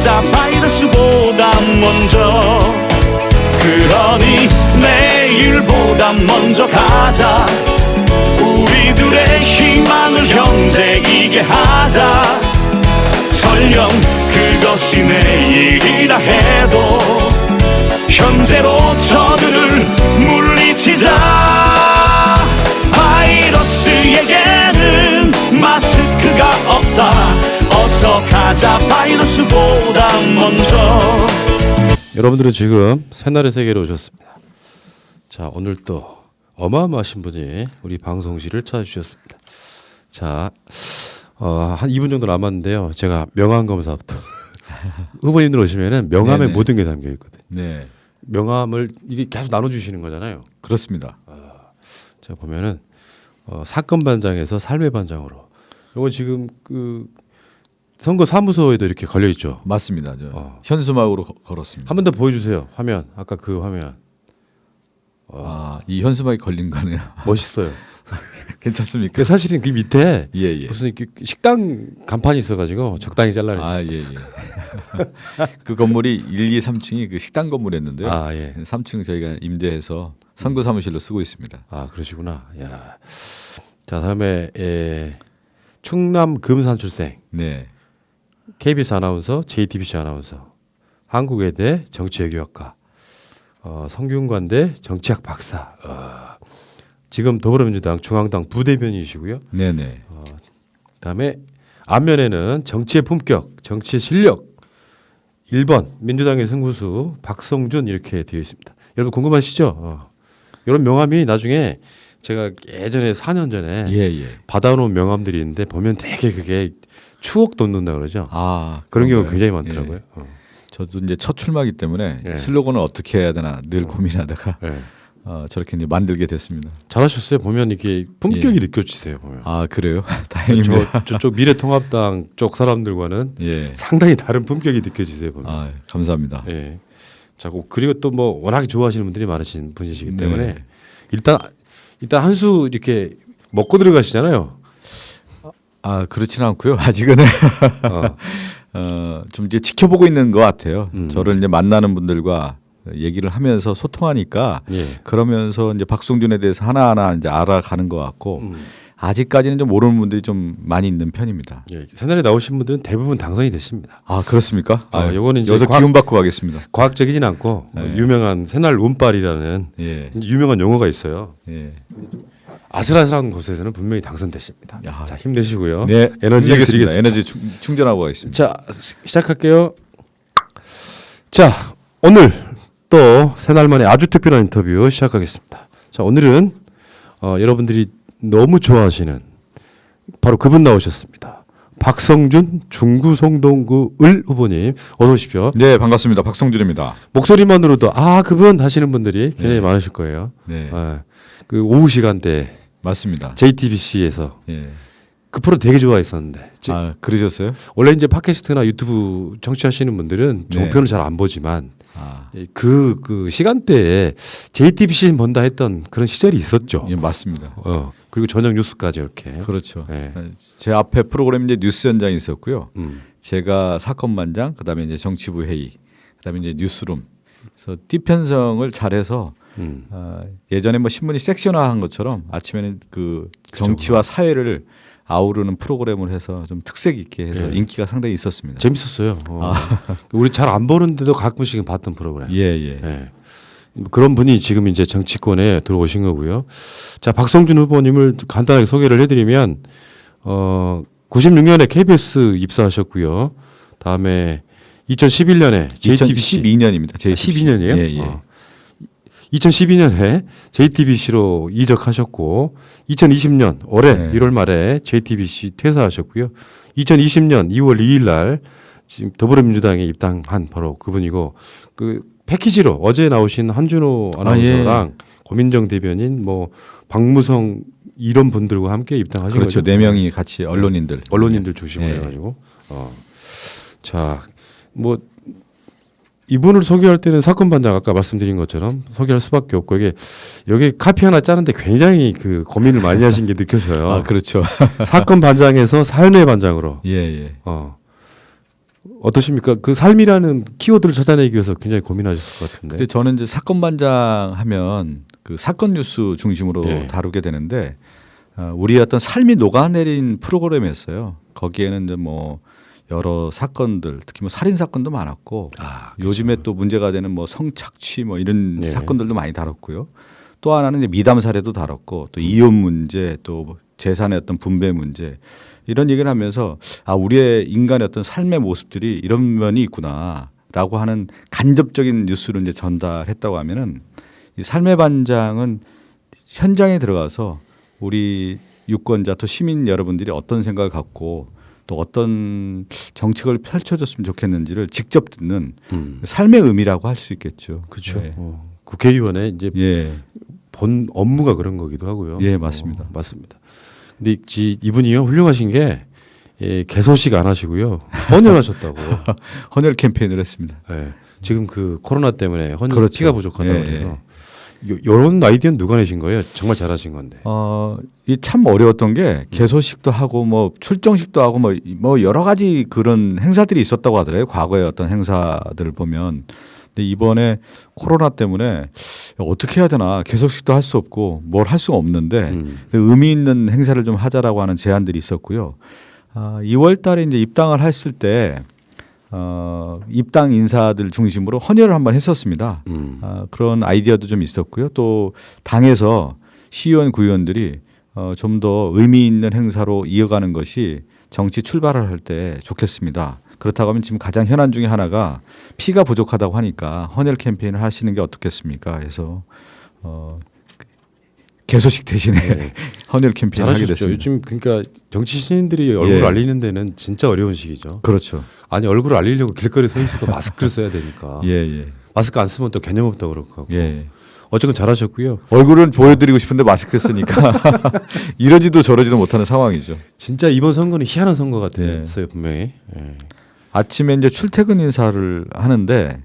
가자 바이러스보다 먼저. 그러니 내일보다 먼저 가자. 우리들의 희망을 형제이게 하자. 설령 그것이 내일이라 해도 현재로 저들을 물리치자. 바이러스에게는 마스크가 없다. 어서 가자 바이러스보다 먼저. 여러분들은 지금 새날의 세계로 오셨습니다. 자, 오늘 또 어마어마하신 분이 우리 방송실을 찾아주셨습니다. 자, 한 2분 정도 남았는데요. 제가 명함 검사부터 후보님들 오시면은 명함에 네네. 모든 게 담겨 있거든요. 네, 명함을 이게 계속 나눠주시는 거잖아요. 그렇습니다. 제가 보면은 사건 반장에서 삶의 반장으로. 이거 지금 그 선거 사무소에도 이렇게 걸려 있죠. 맞습니다. 저 현수막으로 걸었습니다. 한 번 더 보여주세요. 화면. 아까 그 화면. 이 현수막이 걸린 거네요. 멋있어요. 괜찮습니까? 그 사실은 그 밑에 예. 무슨 이렇게 식당 간판이 있어가지고 적당히 잘라냈어요. 예. 그 건물이 1, 2, 3층이 그 식당 건물이었는데요. 아, 예. 3층 저희가 임대해서 선거 사무실로 쓰고 있습니다. 아, 그러시구나. 야. 자, 다음에 충남 금산 출생 네. KBS 아나운서, JTBC 아나운서, 한국외대 정치외교학과, 성균관대 정치학 박사. 지금 더불어민주당 중앙당 부대변인이시고요. 네네. 그다음에 앞면에는 정치의 품격, 정치의 실력 1번 민주당의 승부수 박성준 이렇게 되어 있습니다. 여러분 궁금하시죠? 이런 명함이 나중에 제가 예전에 4년 전에 예. 받아놓은 명함들이 있는데 보면 되게 그게 추억 돋는다 그러죠. 그런 그런가요? 경우가 굉장히 많더라고요. 예. 저도 이제 첫 출마기 때문에 네. 슬로건을 어떻게 해야 되나 늘 고민하다가 네. 저렇게 이제 만들게 됐습니다. 잘하셨어요. 보면 이게 품격이 느껴지세요. 보면. 그래요? 다행입니다. 저쪽 미래통합당 쪽 사람들과는 예. 상당히 다른 품격이 느껴지세요. 보면. 감사합니다. 예. 자, 그리고 또 뭐 워낙에 좋아하시는 분들이 많으신 분이시기 때문에 네. 일단 한 수 이렇게 먹고 들어가시잖아요. 그렇지는 않고요. 아직은 좀 이제 지켜보고 있는 것 같아요. 저를 이제 만나는 분들과 얘기를 하면서 소통하니까 예. 그러면서 이제 박성준에 대해서 하나하나 이제 알아가는 것 같고 아직까지는 좀 모르는 분들이 좀 많이 있는 편입니다. 예. 새날에 나오신 분들은 대부분 당선이 됐습니다. 그렇습니까? 요거는 이제 여기서 기운 받고 가겠습니다. 과학적이진 않고 네. 유명한 새날 운빨이라는 예. 유명한 용어가 있어요. 예. 아슬아슬한 곳에서는 분명히 당선되십니다. 야. 자, 힘내시고요. 네, 에너지 힘내겠습니다. 드리겠습니다. 에너지 충전하고 가겠습니다. 자, 시작할게요. 자, 오늘 또 새날만의 아주 특별한 인터뷰 시작하겠습니다. 자, 오늘은 여러분들이 너무 좋아하시는 바로 그분 나오셨습니다. 박성준 중구송동구 을 후보님 어서 오십시오. 네, 반갑습니다. 박성준입니다. 목소리만으로도 그분 하시는 분들이 굉장히 많으실 거예요. 네, 그 오후 시간대 맞습니다. JTBC에서 예. 그 프로 되게 좋아했었는데 그러셨어요? 원래 이제 팟캐스트나 유튜브 청취하시는 분들은 네. 종편을 잘 안 보지만 그 시간대에 JTBC 본다 했던 그런 시절이 있었죠. 예, 맞습니다. 그리고 저녁 뉴스까지 이렇게. 그렇죠. 네. 제 앞에 프로그램 이제 뉴스 현장이 있었고요. 음. 제가 사건반장, 그다음에 이제 정치부 회의, 그다음에 이제 뉴스룸. 그래서 뒷편성을 잘해서 예전에 뭐 신문이 섹션화한 것처럼 아침에는 그 정치와 사회를 아우르는 프로그램을 해서 좀 특색 있게 해서 예. 인기가 상당히 있었습니다. 재밌었어요. 우리 잘 안 보는데도 가끔씩은 봤던 프로그램. 예. 예. 그런 분이 지금 이제 정치권에 들어오신 거고요. 자, 박성준 후보님을 간단하게 소개를 해드리면 96년에 KBS 입사하셨고요. 다음에 2011년에 JTBC 2012년입니다. 12년이에요? 예. 2012년에 JTBC로 이적하셨고 2020년 올해 1월 말에 JTBC 퇴사하셨고요. 2020년 2월 2일 날 지금 더불어민주당에 입당한 바로 그분이고 그 패키지로 어제 나오신 한준호 아나운서랑 고민정 대변인 뭐 박무성 이런 분들과 함께 입당하신 그렇죠. 거죠. 네 명이 같이 언론인들 중심으로 예. 해가지고 자, 뭐 이분을 소개할 때는 사건 반장 아까 말씀드린 것처럼 소개할 수밖에 없고 이게 여기 카피 하나 짜는데 굉장히 그 고민을 많이 하신 게 느껴져요. 그렇죠. 사건 반장에서 삶의 반장으로. 예. 어떠십니까? 그 삶이라는 키워드를 찾아내기 위해서 굉장히 고민하셨을 것 같은데. 근데 저는 이제 사건반장 하면 그 사건 뉴스 중심으로 예. 다루게 되는데 우리의 어떤 삶이 녹아내린 프로그램이었어요. 거기에는 이제 뭐 여러 사건들, 특히 뭐 살인 사건도 많았고 그렇죠. 요즘에 또 문제가 되는 뭐 성착취 뭐 이런 예. 사건들도 많이 다뤘고요. 또 하나는 이제 미담 사례도 다뤘고 또 이혼 문제, 또 재산의 어떤 분배 문제 이런 얘기를 하면서 우리의 인간의 어떤 삶의 모습들이 이런 면이 있구나라고 하는 간접적인 뉴스를 이제 전달했다고 하면은 이 삶의 반장은 현장에 들어가서 우리 유권자 또 시민 여러분들이 어떤 생각을 갖고 또 어떤 정책을 펼쳐줬으면 좋겠는지를 직접 듣는 삶의 의미라고 할 수 있겠죠. 그렇죠. 네. 국회의원의 이제 예. 본 업무가 그런 거기도 하고요. 예, 맞습니다. 맞습니다. 근데 이분이요 훌륭하신 게 개소식 안 하시고요 헌혈하셨다고. 헌혈 캠페인을 했습니다. 예. 지금 그 코로나 때문에 헌혈 그렇죠. 피가 부족하다고 예, 그래서 이런 아이디어는 누가 내신 거예요? 정말 잘하신 건데. 이 참 어려웠던 게 개소식도 하고 뭐 출정식도 하고 뭐 여러 가지 그런 행사들이 있었다고 하더라고요. 과거의 어떤 행사들을 보면. 근데 이번에 코로나 때문에 어떻게 해야 되나 개소식도 할 수 없고 뭘 할 수가 없는데 의미 있는 행사를 좀 하자라고 하는 제안들이 있었고요. 2월 달에 이제 입당을 했을 때 입당 인사들 중심으로 헌혈을 한번 했었습니다. 그런 아이디어도 좀 있었고요. 또 당에서 시의원, 구의원들이 좀 더 의미 있는 행사로 이어가는 것이 정치 출발을 할 때 좋겠습니다. 그렇다고 하면 지금 가장 현안 중에 하나가 피가 부족하다고 하니까 헌혈 캠페인을 하시는 게 어떻겠습니까? 해서 개소식 대신에 헌혈 캠페인을 하게 잘하셨죠. 됐습니다. 요즘 그러니까 정치 신인들이 얼굴 알리는 데는 진짜 어려운 시기죠. 그렇죠. 아니 얼굴을 알리려고 길거리 서 있어도 마스크를 써야 되니까. 예. 마스크 안 쓰면 또 개념 없다고 그러고 하고. 예. 어쨌건 잘하셨고요. 얼굴은 보여드리고 싶은데 마스크 쓰니까 이러지도 저러지도 못하는 상황이죠. 진짜 이번 선거는 희한한 선거 같았어요 분명히. 예. 아침에 이제 출퇴근 인사를 하는데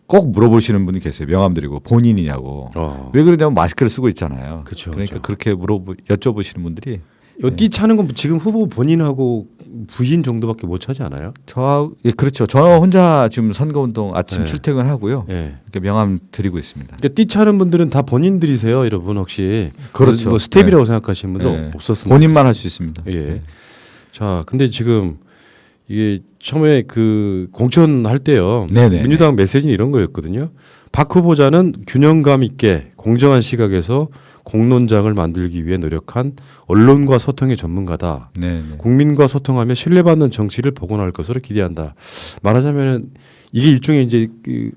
꼭 물어보시는 분이 계세요. 명함드리고 본인이냐고. 왜 그러냐면 마스크를 쓰고 있잖아요. 그쵸, 그러니까 그쵸. 그렇게 여쭤보시는 분들이 띠 차는 건 지금 후보 본인하고 부인 정도밖에 못 차지 않아요? 그렇죠. 저 혼자 지금 선거운동 아침 네. 출퇴근하고요. 예. 이렇게 명함 드리고 있습니다. 그러니까 띠 차는 분들은 다 본인들이세요, 여러분 혹시? 그렇죠. 뭐 스텝이라고 생각하시는 분들 네. 없었습니다. 본인만 할 수 있습니다. 예. 네. 자, 근데 지금 이게 처음에 그 공천할 때요. 네네. 민주당 메시지는 이런 거였거든요. 박 후보자는 균형감 있게 공정한 시각에서 공론장을 만들기 위해 노력한 언론과 소통의 전문가다. 네. 국민과 소통하며 신뢰받는 정치를 복원할 것으로 기대한다. 말하자면 이게 일종의 이제 그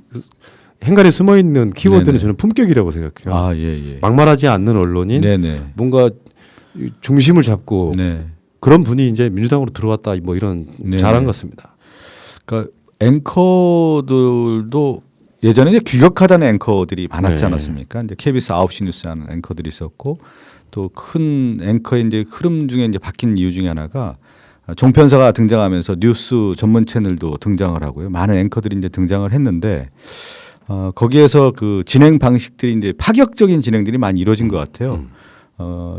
행간에 숨어 있는 키워드는 네네. 저는 품격이라고 생각해요. 예. 막말하지 않는 언론인, 네네. 뭔가 중심을 잡고 네. 그런 분이 이제 민주당으로 들어왔다 뭐 이런 네네. 자랑 같습니다. 그러니까 앵커들도 예전에 이제 규격하다는 앵커들이 많았지 네. 않았습니까? 이제 KBS 9시 뉴스 하는 앵커들이 있었고 또 큰 앵커의 이제 흐름 중에 이제 바뀐 이유 중에 하나가 종편사가 등장하면서 뉴스 전문 채널도 등장을 하고요. 많은 앵커들이 이제 등장을 했는데 거기에서 그 진행 방식들이 이제 파격적인 진행들이 많이 이루어진 것 같아요.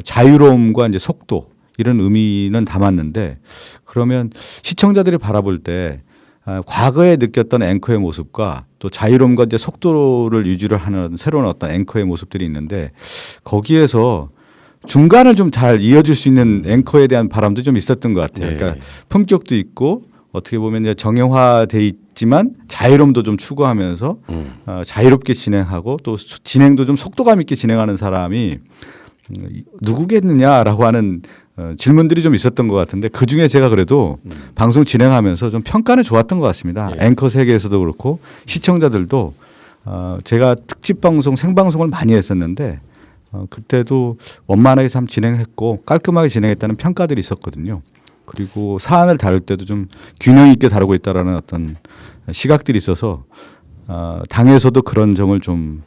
자유로움과 이제 속도 이런 의미는 담았는데 그러면 시청자들이 바라볼 때 과거에 느꼈던 앵커의 모습과 또 자유로움과 이제 속도를 유지를 하는 새로운 어떤 앵커의 모습들이 있는데 거기에서 중간을 좀 잘 이어줄 수 있는 앵커에 대한 바람도 좀 있었던 것 같아요. 네. 그러니까 품격도 있고 어떻게 보면 이제 정형화돼 있지만 자유로움도 좀 추구하면서 자유롭게 진행하고 또 진행도 좀 속도감 있게 진행하는 사람이 누구겠느냐라고 하는 질문들이 좀 있었던 것 같은데 그 중에 제가 그래도 방송 진행하면서 좀 평가는 좋았던 것 같습니다. 예. 앵커 세계에서도 그렇고 시청자들도 제가 특집 방송 생방송을 많이 했었는데 그때도 원만하게 참 진행했고 깔끔하게 진행했다는 평가들이 있었거든요. 그리고 사안을 다룰 때도 좀 균형 있게 다루고 있다라는 어떤 시각들이 있어서 당에서도 그런 점을 좀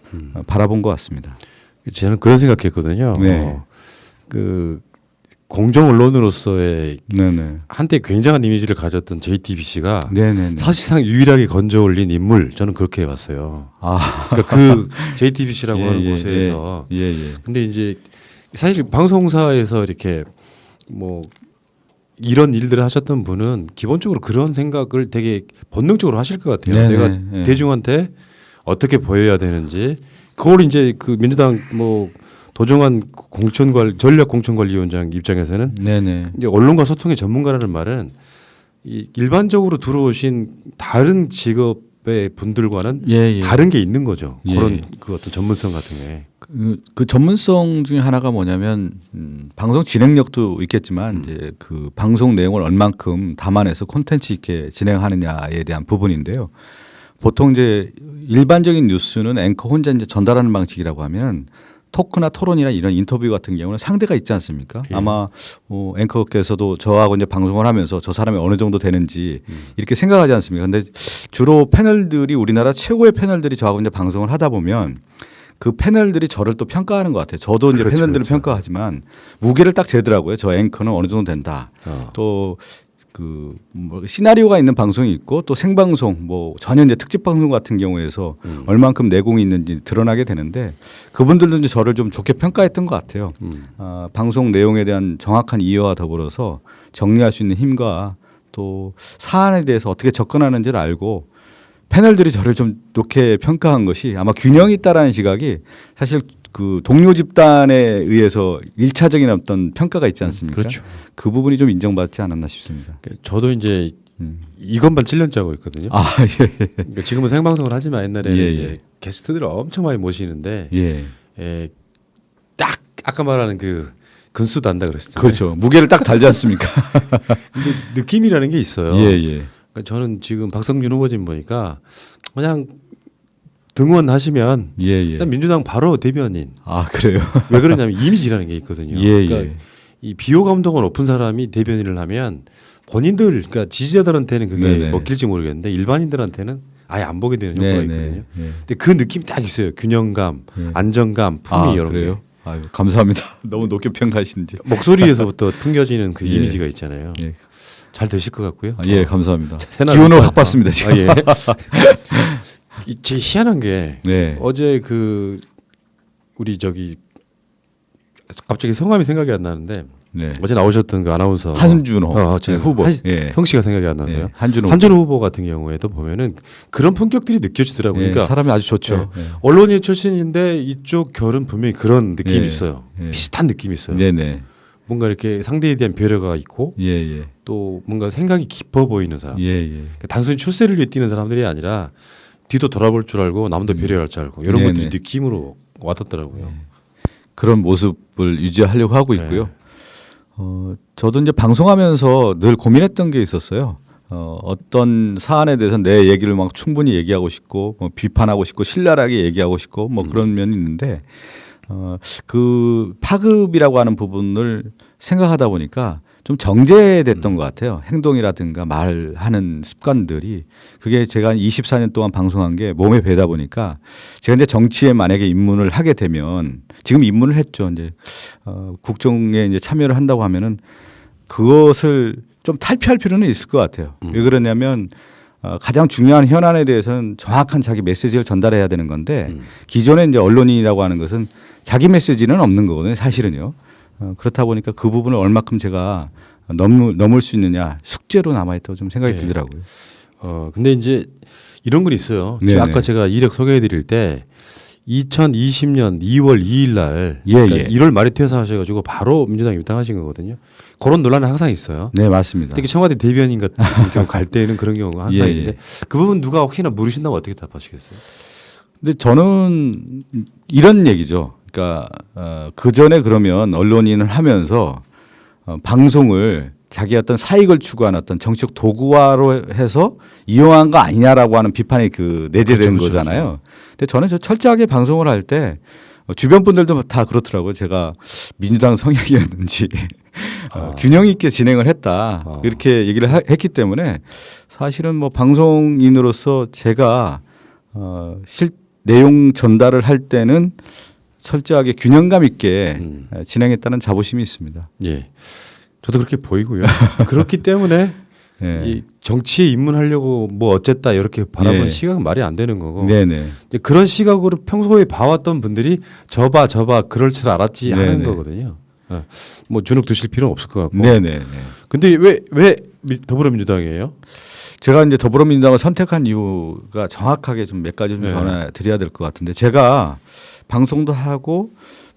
바라본 것 같습니다. 저는 그런 생각했거든요. 네. 그 공정 언론으로서의 네네. 한때 굉장한 이미지를 가졌던 JTBC가 네네. 사실상 유일하게 건져 올린 인물 저는 그렇게 봤어요. 그러니까 그 JTBC라고 하는 곳에서. 예. 근데 이제 사실 방송사에서 이렇게 뭐 이런 일들을 하셨던 분은 기본적으로 그런 생각을 되게 본능적으로 하실 것 같아요. 네네, 내가 네. 대중한테 어떻게 보여야 되는지 그걸 이제 그 민주당 뭐 도정환 전략 공천관리위원장 입장에서는 네네. 이제 언론과 소통의 전문가라는 말은 이 일반적으로 들어오신 다른 직업의 분들과는 예, 예. 다른 게 있는 거죠. 예. 그런 그 어떤 전문성 같은 게. 그 전문성 중에 하나가 뭐냐면 방송 진행력도 있겠지만 이제 그 방송 내용을 얼만큼 담아내서 콘텐츠 있게 진행하느냐에 대한 부분인데요. 보통 이제 일반적인 뉴스는 앵커 혼자 이제 전달하는 방식이라고 하면 토크나 토론이나 이런 인터뷰 같은 경우는 상대가 있지 않습니까? 예. 아마 앵커께서도 저하고 이제 방송을 하면서 저 사람이 어느 정도 되는지 이렇게 생각하지 않습니까? 근데 주로 패널들이 우리나라 최고의 패널들이 저하고 이제 방송을 하다 보면 그 패널들이 저를 또 평가하는 것 같아요. 저도 이제 그렇죠, 패널들을 그렇죠. 평가하지만 무게를 딱 재더라고요. 저 앵커는 어느 정도 된다. 또 그 뭐 시나리오가 있는 방송이 있고 또 생방송 뭐 전혀 이제 특집 방송 같은 경우에서 얼만큼 내공이 있는지 드러나게 되는데 그분들도 이제 저를 좀 좋게 평가했던 것 같아요. 방송 내용에 대한 정확한 이해와 더불어서 정리할 수 있는 힘과 또 사안에 대해서 어떻게 접근하는지를 알고 패널들이 저를 좀 높게 평가한 것이 아마 균형이 있다라는 시각이 사실 그 동료 집단에 의해서 일차적인 어떤 평가가 있지 않습니까? 그렇죠. 그 부분이 좀 인정받지 않았나 싶습니다. 저도 이제 이것만 7년째 하고 있거든요. 아, 예. 그러니까 지금은 생방송을 하지만 옛날에는 예, 예. 이제 게스트들을 엄청 많이 모시는데 예. 딱 아까 말하는 그 근수도 한다 그랬었잖아요. 그렇죠. 무게를 딱 달지 않습니까? 근데 느낌이라는 게 있어요. 예, 예. 그러니까 저는 지금 박성준 후보진 보니까 그냥 등원하시면 예, 예. 일단 민주당 바로 대변인. 아, 그래요. 왜 그러냐면 이미지라는 게 있거든요. 예, 그러니까 예. 이 비호 감독은 높은 사람이 대변인을 하면 본인들 그러니까 지지자들한테는 그게 네네. 먹힐지 모르겠는데 일반인들한테는 아예 안 보게 되는 효과가 네, 있거든요. 네. 근데 그 느낌이 딱 있어요. 균형감, 네. 안정감, 품위 아, 이런 그래요? 아유, 감사합니다. 너무 높게 평가하시는지. 게. 목소리에서부터 풍겨지는 그 예. 이미지가 있잖아요. 예. 잘 되실 것 같고요. 아, 예, 감사합니다. 새날 기운을 못 확 받습니다, 지금. 아, 예. 되게 희한한 게 네. 어제 그 우리 저기 갑자기 성함이 생각이 안 나는데 네. 어제 나오셨던 그 아나운서 한준호 제 후보. 예. 성씨가 생각이 안 나서요. 예, 한준호 후보 같은 경우에도 보면은 그런 품격들이 느껴지더라고요. 예, 그러니까 사람이 아주 좋죠. 언론인 출신인데 이쪽 결은 분명히 그런 느낌이 예, 있어요. 예. 비슷한 느낌이 있어요. 네네. 뭔가 이렇게 상대에 대한 배려가 있고 예, 예. 또 뭔가 생각이 깊어 보이는 사람. 예, 예. 그러니까 단순히 출세를 위해 뛰는 사람들이 아니라 뒤도 돌아볼 줄 알고 남도 배려할 줄 알고 이런 네네. 것들이 느낌으로 와닿더라고요. 그런 모습을 유지하려고 하고 있고요. 저도 이제 방송하면서 늘 고민했던 게 있었어요. 어떤 사안에 대해서 내 얘기를 막 충분히 얘기하고 싶고 뭐 비판하고 싶고 신랄하게 얘기하고 싶고 뭐 그런 면이 있는데 그 파급이라고 하는 부분을 생각하다 보니까 좀 정제됐던 것 같아요. 행동이라든가 말하는 습관들이 그게 제가 24년 동안 방송한 게 몸에 배다 보니까 제가 이제 정치에 만약에 입문을 하게 되면 지금 입문을 했죠. 이제 국정에 이제 참여를 한다고 하면은 그것을 좀 탈피할 필요는 있을 것 같아요. 왜 그러냐면 가장 중요한 현안에 대해서는 정확한 자기 메시지를 전달해야 되는 건데 기존에 이제 언론인이라고 하는 것은 자기 메시지는 없는 거거든요. 사실은요. 그렇다 보니까 그 부분을 얼마큼 제가 넘을 수 있느냐 숙제로 남아있다고 좀 생각이 네. 들더라고요. 근데 이제 이런 건 있어요. 네네. 아까 제가 이력 소개해드릴 때 2020년 2월 2일 날 예, 그러니까 예. 1월 말에 퇴사하셔가지고 바로 민주당 입당하신 거거든요. 그런 논란은 항상 있어요. 네, 맞습니다. 특히 청와대 대변인 같은 경우 갈 때는 그런 경우가 항상 예, 있는데 예. 그 부분 누가 혹시나 물으신다면 어떻게 답하시겠어요? 근데 저는 이런 얘기죠. 그러니까 그 전에 그러면 언론인을 하면서 방송을 자기 어떤 사익을 추구하는 어떤 정치적 도구화로 해서 이용한 거 아니냐라고 하는 비판이 그 내재된 그렇죠, 그렇죠, 거잖아요. 근데 저는 저 철저하게 방송을 할 때 주변 분들도 다 그렇더라고요. 제가 민주당 성향이었는지 균형 있게 진행을 했다 이렇게 얘기를 했기 때문에 사실은 뭐 방송인으로서 제가 내용 전달을 할 때는 철저하게 균형감 있게 진행했다는 자부심이 있습니다. 예, 저도 그렇게 보이고요. 그렇기 때문에 예. 이 정치에 입문하려고 뭐 어쨌다 이렇게 바라보는 예. 시각은 말이 안 되는 거고. 네네. 이제 그런 시각으로 평소에 봐왔던 분들이 저봐 그럴 줄 알았지 하는 네네. 거거든요. 뭐 주눅 드실 필요는 없을 것 같고. 네네. 근데 왜 더불어민주당이에요? 제가 이제 더불어민주당을 선택한 이유가 정확하게 좀 몇 가지 좀 네. 전해드려야 될 것 같은데 제가 방송도 하고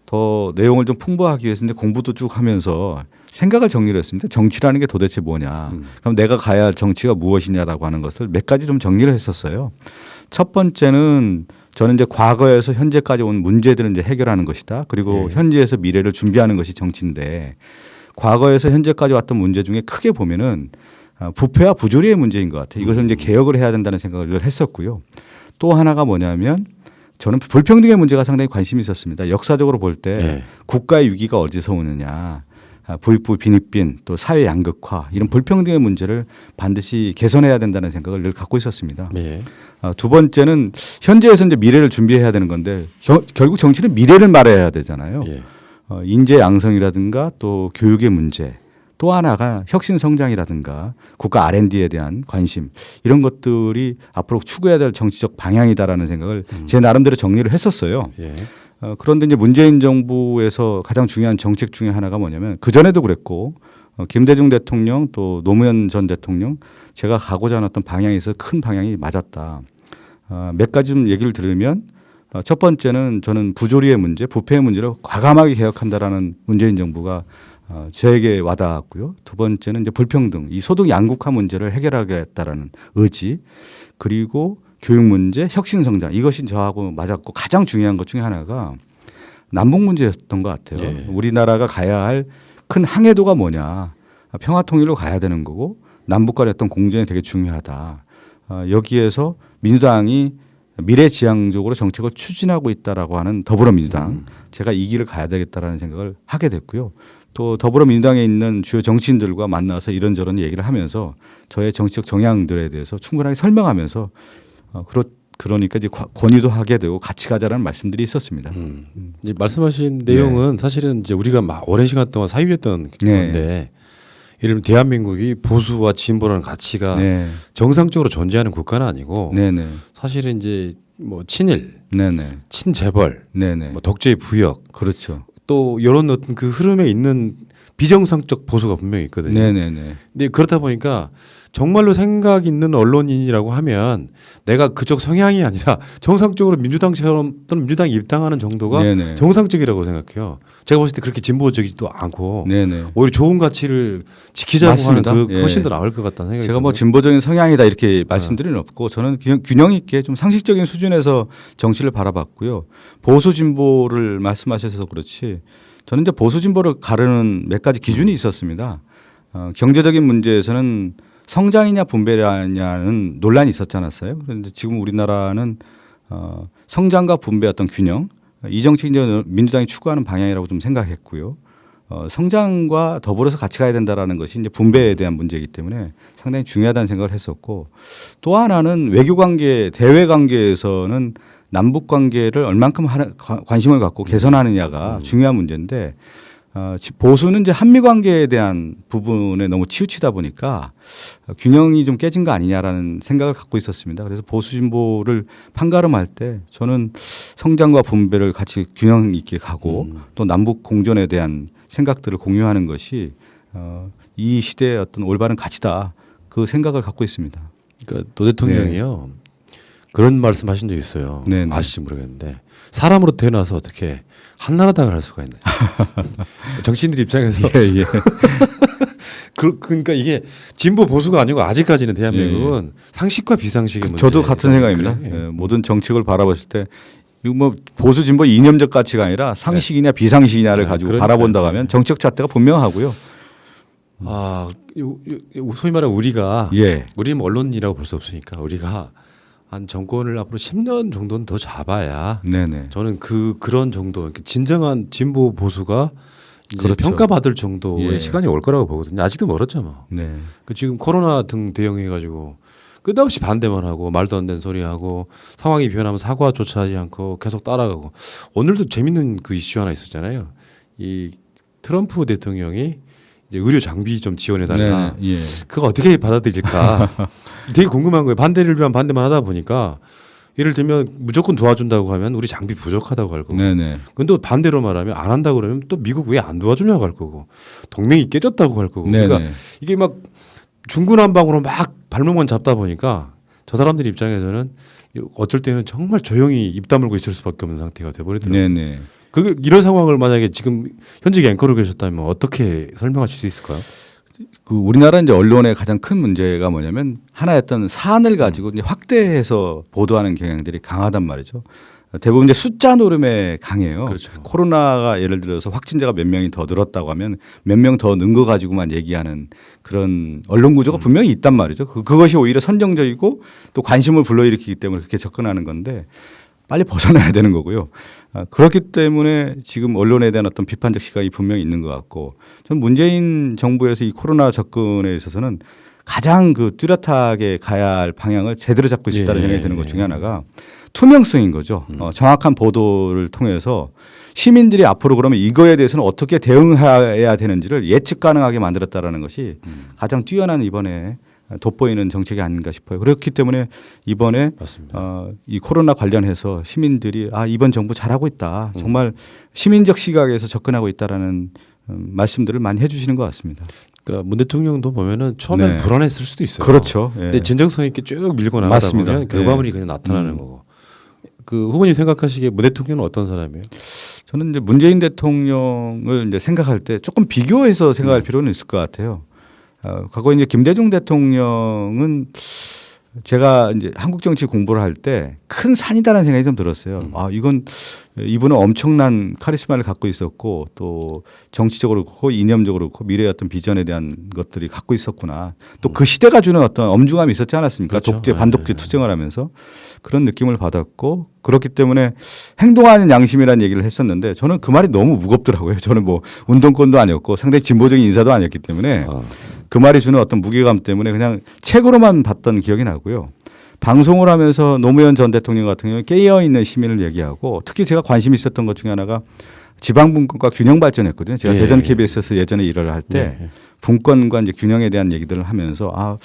더 내용을 좀 풍부하기 위해서 이제 공부도 쭉 하면서 생각을 정리를 했습니다. 정치라는 게 도대체 뭐냐. 그럼 내가 가야 할 정치가 무엇이냐라고 하는 것을 몇 가지 좀 정리를 했었어요. 첫 번째는 저는 이제 과거에서 현재까지 온 문제들을 이제 해결하는 것이다. 그리고 현재에서 미래를 준비하는 것이 정치인데 과거에서 현재까지 왔던 문제 중에 크게 보면은 부패와 부조리의 문제인 것 같아요. 이것을 이제 개혁을 해야 된다는 생각을 했었고요. 또 하나가 뭐냐면 저는 불평등의 문제가 상당히 관심이 있었습니다. 역사적으로 볼 때 네. 국가의 위기가 어디서 오느냐. 부익부 빈익빈 또 사회 양극화 이런 불평등의 문제를 반드시 개선해야 된다는 생각을 늘 갖고 있었습니다. 네. 두 번째는 현재에서 이제 미래를 준비해야 되는 건데 결국 정치는 미래를 말해야 되잖아요. 예. 인재 양성이라든가 또 교육의 문제 또 하나가 혁신 성장이라든가 국가 R&D에 대한 관심 이런 것들이 앞으로 추구해야 될 정치적 방향이다라는 생각을 제 나름대로 정리를 했었어요. 예. 그런데 이제 문재인 정부에서 가장 중요한 정책 중에 하나가 뭐냐면 그전에도 그랬고 김대중 대통령 또 노무현 전 대통령 제가 가고자 하는 어떤 방향에서 큰 방향이 맞았다. 몇 가지 좀 얘기를 들으면 첫 번째는 저는 부조리의 문제, 부패의 문제를 과감하게 개혁한다라는 문재인 정부가 저에게 와닿았고요. 두 번째는 이제 불평등, 이 소득 양극화 문제를 해결하겠다라는 의지, 그리고 교육 문제, 혁신 성장 이것이 저하고 맞았고 가장 중요한 것 중에 하나가 남북 문제였던 것 같아요. 예. 우리나라가 가야 할 큰 항해도가 뭐냐, 평화 통일로 가야 되는 거고 남북 간의 어떤 공존이 되게 중요하다. 여기에서 민주당이 미래지향적으로 정책을 추진하고 있다라고 하는 더불어민주당, 제가 이 길을 가야 되겠다라는 생각을 하게 됐고요. 또 더불어민주당에 있는 주요 정치인들과 만나서 이런저런 얘기를 하면서 저의 정치적 정향들에 대해서 충분하게 설명하면서 그러니까 이제 권유도 하게 되고 같이 가자라는 말씀들이 있었습니다. 이제 말씀하신 내용은 사실은 이제 우리가 막 오랜 시간 동안 사유했던 건데 이러면 대한민국이 보수와 진보라는 가치가 네. 정상적으로 존재하는 국가는 아니고 네네. 사실은 이제 뭐 친일, 네네. 친재벌, 네네. 뭐 독재 부역 그렇죠. 또 이런 어떤 그 흐름에 있는 비정상적 보수가 분명히 있거든요. 네네네. 근데 그렇다 보니까 정말로 생각 있는 언론인이라고 하면 내가 그쪽 성향이 아니라 정상적으로 민주당처럼 또는 민주당이 입당하는 정도가 네네. 정상적이라고 생각해요. 제가 봤을 때 그렇게 진보적이지도 않고 네네. 오히려 좋은 가치를 지키자고 맞습니다. 하는 그 예. 훨씬 더 나을 것 같다는 생각이 제가 뭐 들어요. 진보적인 성향이다 이렇게 말씀드리는 없고 저는 그냥 균형 있게 좀 상식적인 수준에서 정치를 바라봤고요. 보수 진보를 말씀하셔서 그렇지 저는 이제 보수 진보를 가르는 몇 가지 기준이 있었습니다. 경제적인 문제에서는 성장이냐 분배냐는 논란이 있었지 않았어요. 그런데 지금 우리나라는 성장과 분배 어떤 균형 이 정책이 이제 민주당이 추구하는 방향이라고 좀 생각했고요. 성장과 더불어서 같이 가야 된다라는 것이 이제 분배에 대한 문제이기 때문에 상당히 중요하다는 생각을 했었고 또 하나는 외교 관계, 대외 관계에서는 남북 관계를 얼만큼 관심을 갖고 개선하느냐가 중요한 문제인데 보수는 이제 한미 관계에 대한 부분에 너무 치우치다 보니까 균형이 좀 깨진 거 아니냐라는 생각을 갖고 있었습니다. 그래서 보수 진보를 판가름할 때 저는 성장과 분배를 같이 균형 있게 가고 또 남북 공존에 대한 생각들을 공유하는 것이 이 시대의 어떤 올바른 가치다 그 생각을 갖고 있습니다. 그러니까 노 대통령이요 그런 말씀하신 적 있어요. 네네. 아실지 모르겠는데 사람으로 태어나서 어떻게 한나라당을 할 수가 있냐. 정치인들 입장에서 예. 그러니까 이게 진보 보수가 아니고 아직까지는 대한민국은 상식과 비상식의 문제. 저도 같은 생각입니다. 예, 모든 정책을 바라봤을 때 이거 뭐 보수 진보 이념적 가치가 아니라 상식이냐 비상식이냐를 가지고 그러니까요. 바라본다고 하면 정책 잣대가 분명하고요. 소위 말해 우리가 예. 우리는 언론이라고 볼 수 없으니까 우리가 한 정권을 앞으로 10년 정도는 더 잡아야 네네. 저는 그런 정도 진정한 진보 보수가 이제 그렇죠. 평가받을 정도의 예. 시간이 올 거라고 보거든요. 아직도 멀었죠 뭐. 네. 지금 코로나 등 대응해가지고 끝없이 반대만 하고 말도 안 되는 소리 하고 상황이 변하면 사과조차 하지 않고 계속 따라가고 오늘도 재밌는 그 이슈 하나 있었잖아요. 이 트럼프 대통령이 이제 의료 장비 좀 지원해달라. 예. 그거 어떻게 받아들일까? 되게 궁금한 거예요. 반대를 위한 반대만 하다 보니까 예를 들면 무조건 도와준다고 하면 우리 장비 부족하다고 할 거고. 네네. 근데 또 반대로 말하면 안 한다고 그러면 또 미국 왜 안 도와주냐고 할 거고. 동맹이 깨졌다고 할 거고. 네네. 그러니까 이게 막 중구난방으로 막 발목만 잡다 보니까 저 사람들 입장에서는 어쩔 때는 정말 조용히 입 다물고 있을 수밖에 없는 상태가 돼버리더라고요. 네네. 그 이런 상황을 만약에 지금 현직 앵커로 계셨다면 어떻게 설명하실 수 있을까요? 그 우리나라 이제 언론의 가장 큰 문제가 뭐냐면 하나의 어떤 사안을 가지고 이제 확대해서 보도하는 경향들이 강하단 말이죠. 대부분 이제 숫자 노름에 강해요. 그렇죠. 코로나가 예를 들어서 확진자가 몇 명이 더 늘었다고 하면 몇 명 더 는 거 가지고만 얘기하는 그런 언론 구조가 분명히 있단 말이죠. 그것이 오히려 선정적이고 또 관심을 불러일으키기 때문에 그렇게 접근하는 건데 빨리 벗어나야 되는 거고요. 그렇기 때문에 지금 언론에 대한 어떤 비판적 시각이 분명히 있는 것 같고 저는 문재인 정부에서 이 코로나 접근에 있어서는 가장 그 뚜렷하게 가야 할 방향을 제대로 잡고 싶다는 생각이 드는 것 중에 하나가 투명성인 거죠. 정확한 보도를 통해서 시민들이 앞으로 그러면 이거에 대해서는 어떻게 대응해야 되는지를 예측 가능하게 만들었다라는 것이 가장 뛰어난 이번에 돋보이는 정책이 아닌가 싶어요. 그렇기 때문에 이번에 이 코로나 관련해서 시민들이 이번 정부 잘하고 있다. 정말 시민적 시각에서 접근하고 있다라는 말씀들을 많이 해주시는 것 같습니다. 그러니까 문 대통령도 보면은 처음엔 네. 불안했을 수도 있어요. 그렇죠. 예. 근데 진정성 있게 쭉 밀고 나가다 맞습니다. 보면 결과물이 예. 그냥 나타나는 거고. 그 후보님 생각하시기에 문 대통령은 어떤 사람이에요? 저는 이제 문재인 대통령을 이제 생각할 때 조금 비교해서 생각할 필요는 있을 것 같아요. 과거에 이제 김대중 대통령은 제가 이제 한국 정치 공부를 할 때 큰 산이다라는 생각이 좀 들었어요. 이분은 엄청난 카리스마를 갖고 있었고 또 정치적으로 그렇고 이념적으로 그렇고 미래의 어떤 비전에 대한 것들이 갖고 있었구나. 또 그 시대가 주는 어떤 엄중함이 있었지 않았습니까? 그렇죠. 독재, 반독재 투쟁을 하면서 그런 느낌을 받았고 그렇기 때문에 행동하는 양심이라는 얘기를 했었는데 저는 그 말이 너무 무겁더라고요. 저는 뭐 운동권도 아니었고 상당히 진보적인 인사도 아니었기 때문에 그 말이 주는 어떤 무게감 때문에 그냥 책으로만 봤던 기억이 나고요. 방송을 하면서 노무현 전 대통령 같은 경우는 깨어있는 시민을 얘기하고 특히 제가 관심 있었던 것 중에 하나가 지방분권과 균형 발전했거든요. 제가 대전 KBS에서 예전에 일을 할 때 분권과 이제 균형에 대한 얘기들을 하면서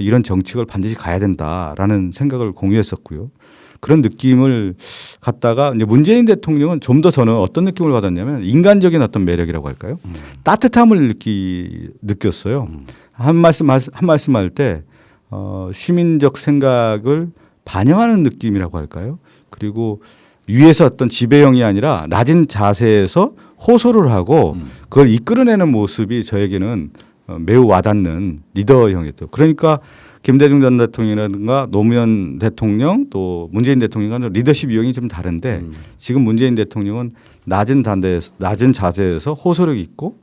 이런 정책을 반드시 가야 된다라는 생각을 공유했었고요. 그런 느낌을 갖다가 이제 문재인 대통령은 좀 더 저는 어떤 느낌을 받았냐면 인간적인 어떤 매력이라고 할까요? 따뜻함을 느꼈어요. 한 말씀할 때 시민적 생각을 반영하는 느낌이라고 할까요? 그리고 위에서 어떤 지배형이 아니라 낮은 자세에서 호소를 하고 그걸 이끌어내는 모습이 저에게는 매우 와닿는 리더형이었죠. 그러니까 김대중 전 대통령이라든가 노무현 대통령 또 문재인 대통령과는 리더십 유형이 좀 다른데 지금 문재인 대통령은 낮은 자세에서 호소력 있고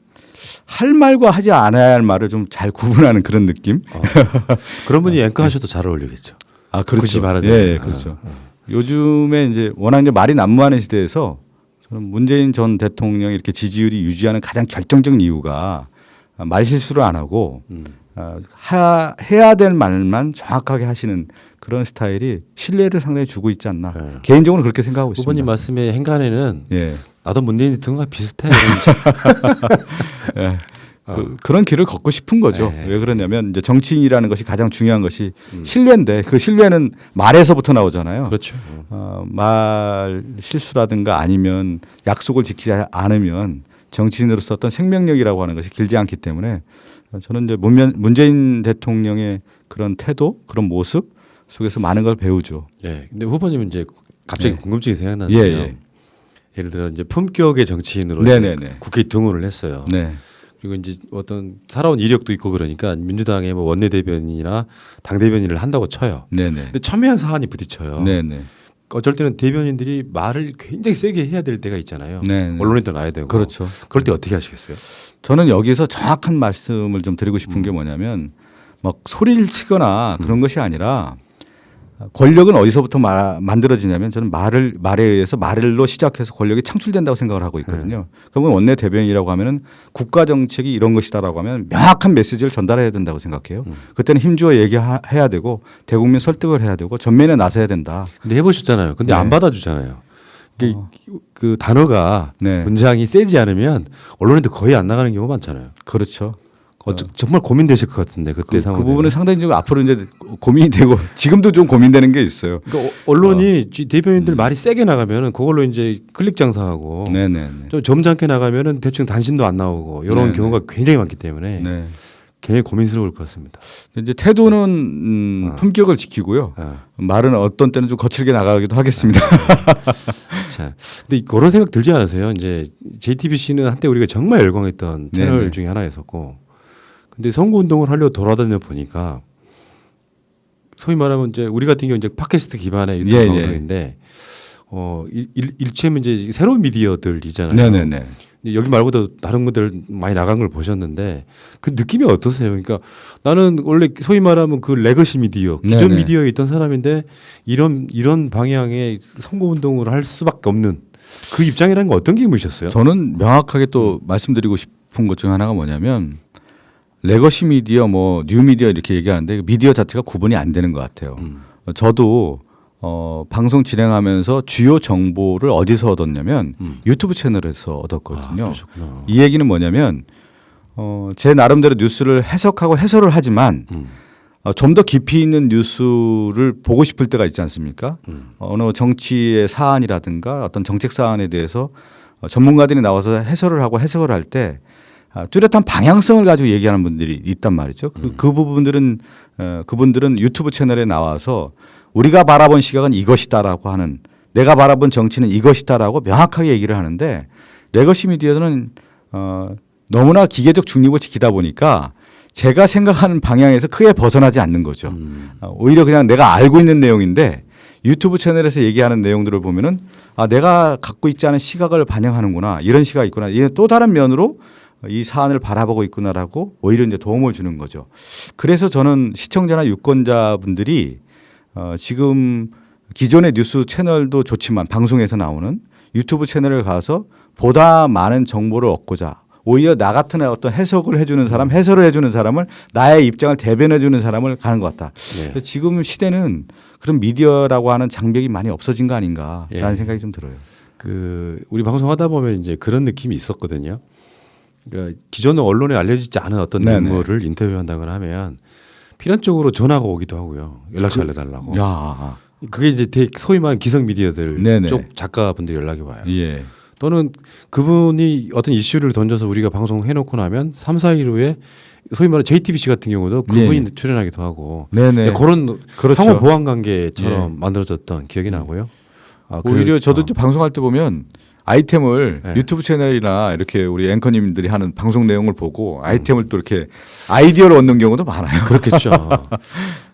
할 말과 하지 않아야 할 말을 좀 잘 구분하는 그런 느낌. 그런 분이 앵커 하셔도 잘 어울리겠죠. 그렇죠. 굳이 말하자면. 예, 그렇죠. 요즘에 이제 워낙 이제 말이 난무하는 시대에서 저는 문재인 전 대통령이 이렇게 지지율이 유지하는 가장 결정적인 이유가 말 실수를 안 하고 해야 될 말만 정확하게 하시는 그런 스타일이 신뢰를 상당히 주고 있지 않나. 개인적으로 그렇게 생각하고 있습니다. 후보님 말씀의 행간에는 나도 문재인 대통령과 비슷해. 그런 길을 걷고 싶은 거죠. 네. 왜 그러냐면 이제 정치인이라는 것이 가장 중요한 것이 신뢰인데 그 신뢰는 말에서부터 나오잖아요. 그렇죠. 말 실수라든가 아니면 약속을 지키지 않으면 정치인으로서 어떤 생명력이라고 하는 것이 길지 않기 때문에 저는 이제 문재인 대통령의 그런 태도, 그런 모습 속에서 많은 걸 배우죠. 예. 근데 후보님은 이제 갑자기 궁금증이 생각나는데요. 예를 들어 이제 품격의 정치인으로 국회에 등원을 했어요. 그리고 이제 어떤 살아온 이력도 있고 그러니까 민주당의 뭐 원내대변인이나 당대변인을 한다고 쳐요. 근데 첨예한 사안이 부딪혀요. 어쩔 때는 대변인들이 말을 굉장히 세게 해야 될 때가 있잖아요. 언론에도 나야 되고. 그렇죠. 그럴 때 어떻게 하시겠어요? 저는 여기서 정확한 말씀을 좀 드리고 싶은 게 뭐냐면 막 소리를 치거나 그런 것이 아니라 권력은 어디서부터 만들어지냐면 저는 말에 의해서 말로 시작해서 권력이 창출된다고 생각을 하고 있거든요. 그러면 원내 대변인이라고 하면은 국가 정책이 이런 것이다라고 하면 명확한 메시지를 전달해야 된다고 생각해요. 그때는 힘주어 얘기해야 되고 대국민 설득을 해야 되고 전면에 나서야 된다. 근데 해보셨잖아요. 근데 안 받아주잖아요. 그 단어가 문장이 세지 않으면 언론에도 거의 안 나가는 경우가 많잖아요. 그렇죠. 정말 고민되실 것 같은데 그때 그 상황. 부분은 상당히 좀 앞으로 이제 고민이 되고 지금도 좀 고민되는 게 있어요. 그러니까 언론이 대변인들 말이 세게 나가면은 그걸로 이제 클릭 장사하고 네네네. 좀 점잖게 나가면은 대충 단신도 안 나오고 이런 네네. 경우가 굉장히 많기 때문에 네. 굉장히 고민스러울 것 같습니다. 이제 태도는 품격을 지키고요. 말은 어떤 때는 좀 거칠게 나가기도 하겠습니다. 자, 근데 그런 생각 들지 않으세요? 이제 JTBC는 한때 우리가 정말 열광했던 채널 네네. 중에 하나였었고, 근데 선거운동을 하려고 돌아다녀 보니까 소위 말하면 이제 우리 같은 경우 이제 팟캐스트 기반의 유튜브 예, 예. 방송인데 일체면 이제 새로운 미디어들이잖아요. 네네네. 여기 말고도 다른 분들 많이 나간 걸 보셨는데 그 느낌이 어떠세요? 그러니까 나는 원래 소위 말하면 그 레거시 미디어, 기존 네네. 미디어에 있던 사람인데 이런 방향의 선거 운동을 할 수밖에 없는 그 입장이라는 건 어떤 기분이셨어요? 저는 명확하게 또 말씀드리고 싶은 것 중 하나가 뭐냐면 레거시 미디어 뭐 뉴 미디어 이렇게 얘기하는데 미디어 자체가 구분이 안 되는 것 같아요. 저도 방송 진행하면서 주요 정보를 어디서 얻었냐면 유튜브 채널에서 얻었거든요. 그러셨구나. 이 얘기는 뭐냐면 제 나름대로 뉴스를 해석하고 해설을 하지만 좀 더 깊이 있는 뉴스를 보고 싶을 때가 있지 않습니까? 어느 정치의 사안이라든가 어떤 정책 사안에 대해서 전문가들이 나와서 해설을 하고 해석을 할 때 뚜렷한 방향성을 가지고 얘기하는 분들이 있단 말이죠. 그분들은 유튜브 채널에 나와서 우리가 바라본 시각은 이것이다라고 하는, 내가 바라본 정치는 이것이다라고 명확하게 얘기를 하는데, 레거시 미디어는 너무나 기계적 중립을 지키다 보니까 제가 생각하는 방향에서 크게 벗어나지 않는 거죠. 오히려 그냥 내가 알고 있는 내용인데 유튜브 채널에서 얘기하는 내용들을 보면은 내가 갖고 있지 않은 시각을 반영하는구나, 이런 시각이 있구나, 이게 또 다른 면으로 이 사안을 바라보고 있구나라고 오히려 이제 도움을 주는 거죠. 그래서 저는 시청자나 유권자분들이 지금 기존의 뉴스 채널도 좋지만 방송에서 나오는 유튜브 채널을 가서 보다 많은 정보를 얻고자, 오히려 나 같은 어떤 해석을 해주는 사람, 해설을 해주는 사람을, 나의 입장을 대변해주는 사람을 가는 것 같다. 예. 지금 시대는 그런 미디어라고 하는 장벽이 많이 없어진 거 아닌가라는 예. 생각이 좀 들어요. 우리 방송하다 보면 이제 그런 느낌이 있었거든요. 그러니까 기존 언론에 알려지지 않은 어떤 네네. 인물을 인터뷰한다거나 하면 필연적으로 전화가 오기도 하고요. 연락처 알려달라고. 야, 그게 이제 소위 말하는 기성 미디어들 네네. 쪽 작가분들이 연락이 와요. 예, 또는 그분이 어떤 이슈를 던져서 우리가 방송해놓고 나면 3, 4일 후에 소위 말하는 JTBC 같은 경우도 그분이 네. 출연하기도 하고 네네. 그런 그렇죠. 상호 보완 관계처럼 예. 만들어졌던 기억이 나고요. 오히려 저도 이제 방송할 때 보면 아이템을 네. 유튜브 채널이나 이렇게 우리 앵커님들이 하는 방송 내용을 보고 아이템을 또 이렇게 아이디어를 얻는 경우도 많아요. 그렇겠죠.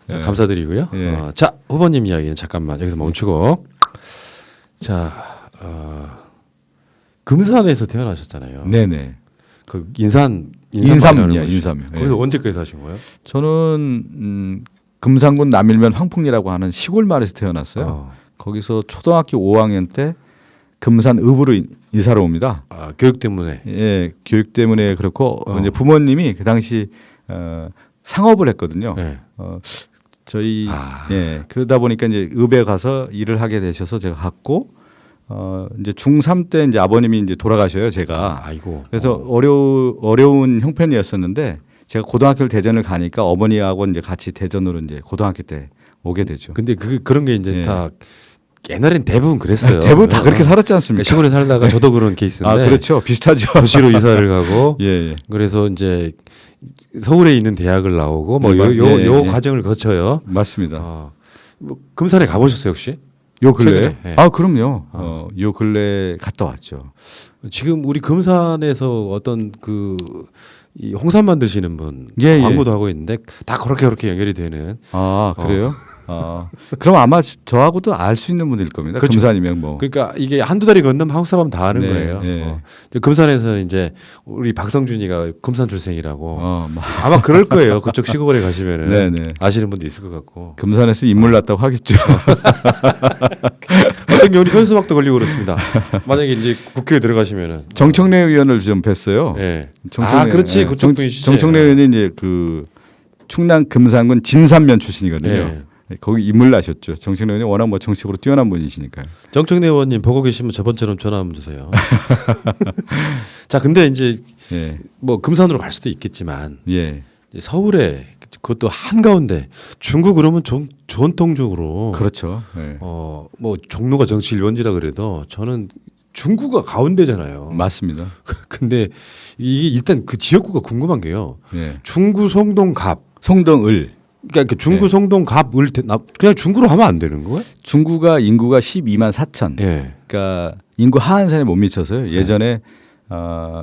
감사드리고요. 예. 자, 후보님 이야기는 잠깐만 여기서 멈추고. 자, 금산에서 태어나셨잖아요. 네네. 그 인삼이요. 인삼이요. 거기서 예. 언제까지 사신 거예요? 저는 금산군 남일면 황풍리라고 하는 시골 마을에서 태어났어요. 거기서 초등학교 5학년 때 금산 읍으로 이사를 옵니다. 교육 때문에. 예, 교육 때문에 그렇고 이제 부모님이 그 당시 상업을 했거든요. 네. 저희 예, 그러다 보니까 이제 읍에 가서 일을 하게 되셔서 제가 갔고 이제 중3 때 이제 아버님이 이제 돌아가셔요, 제가. 아이고. 그래서 어려운 형편이었었는데 제가 고등학교를 대전을 가니까 어머니하고 이제 같이 대전으로 이제 고등학교 때 오게 되죠. 근데 그런 게 이제 예. 다 옛날엔 대부분 그랬어요. 대부분 다 그렇게 살았지 않습니까? 시골에 살다가 저도 그런 케이스인데. 그렇죠. 비슷하죠. 도시로 이사를 가고. 예, 예. 그래서 이제 서울에 있는 대학을 나오고 뭐 예, 요 예. 과정을 거쳐요. 맞습니다. 뭐 금산에 가보셨어요 혹시? 요 근래? 최근에, 예. 그럼요. 요 근래 갔다 왔죠. 지금 우리 금산에서 어떤 이 홍삼 만드시는 분 예, 예. 광고도 하고 있는데 다 그렇게 연결이 되는. 그래요? 그럼 아마 저하고도 알 수 있는 분일 겁니다. 그렇죠. 금산이면 뭐. 그러니까 이게 한두 달이 건너면 한국 사람 다 아는 네, 거예요. 네. 금산에서는 이제 우리 박성준이가 금산 출생이라고 뭐. 아마 그럴 거예요. 그쪽 시골에 가시면은 네, 네. 아시는 분도 있을 것 같고. 금산에서 인물 났다고 하겠죠. 어떤 경우는 현수막도 걸리고 그렇습니다. 만약에 이제 국회에 들어가시면은 정청래 의원을 좀 뵀어요. 예. 정청래, 그렇지. 예. 그쪽 분이시죠. 정청래 의원이 이제 그 충남 금산군 진산면 출신이거든요. 예. 거기 인물 나셨죠. 정청래 의원이 워낙 뭐 정치적으로 뛰어난 분이시니까요. 정청래 의원님 보고 계시면 저번처럼 전화 한번 주세요. 자, 근데 이제 예. 뭐 금산으로 갈 수도 있겠지만 예. 이제 서울에 그것도 한가운데 중구 그러면 전통적으로 그렇죠. 예. 뭐 종로가 정치 일원지라 그래도 저는 중구가 가운데잖아요. 맞습니다. 근데 이게 일단 그 지역구가 궁금한 게요. 예. 중구 송동 갑. 송동을 그러니까 중구 송동 갑 을 그냥 중구로 하면 안 되는 거예요? 중구가 인구가 12만 4천. 예. 그러니까 인구 하한선에 못 미쳐서요. 예전에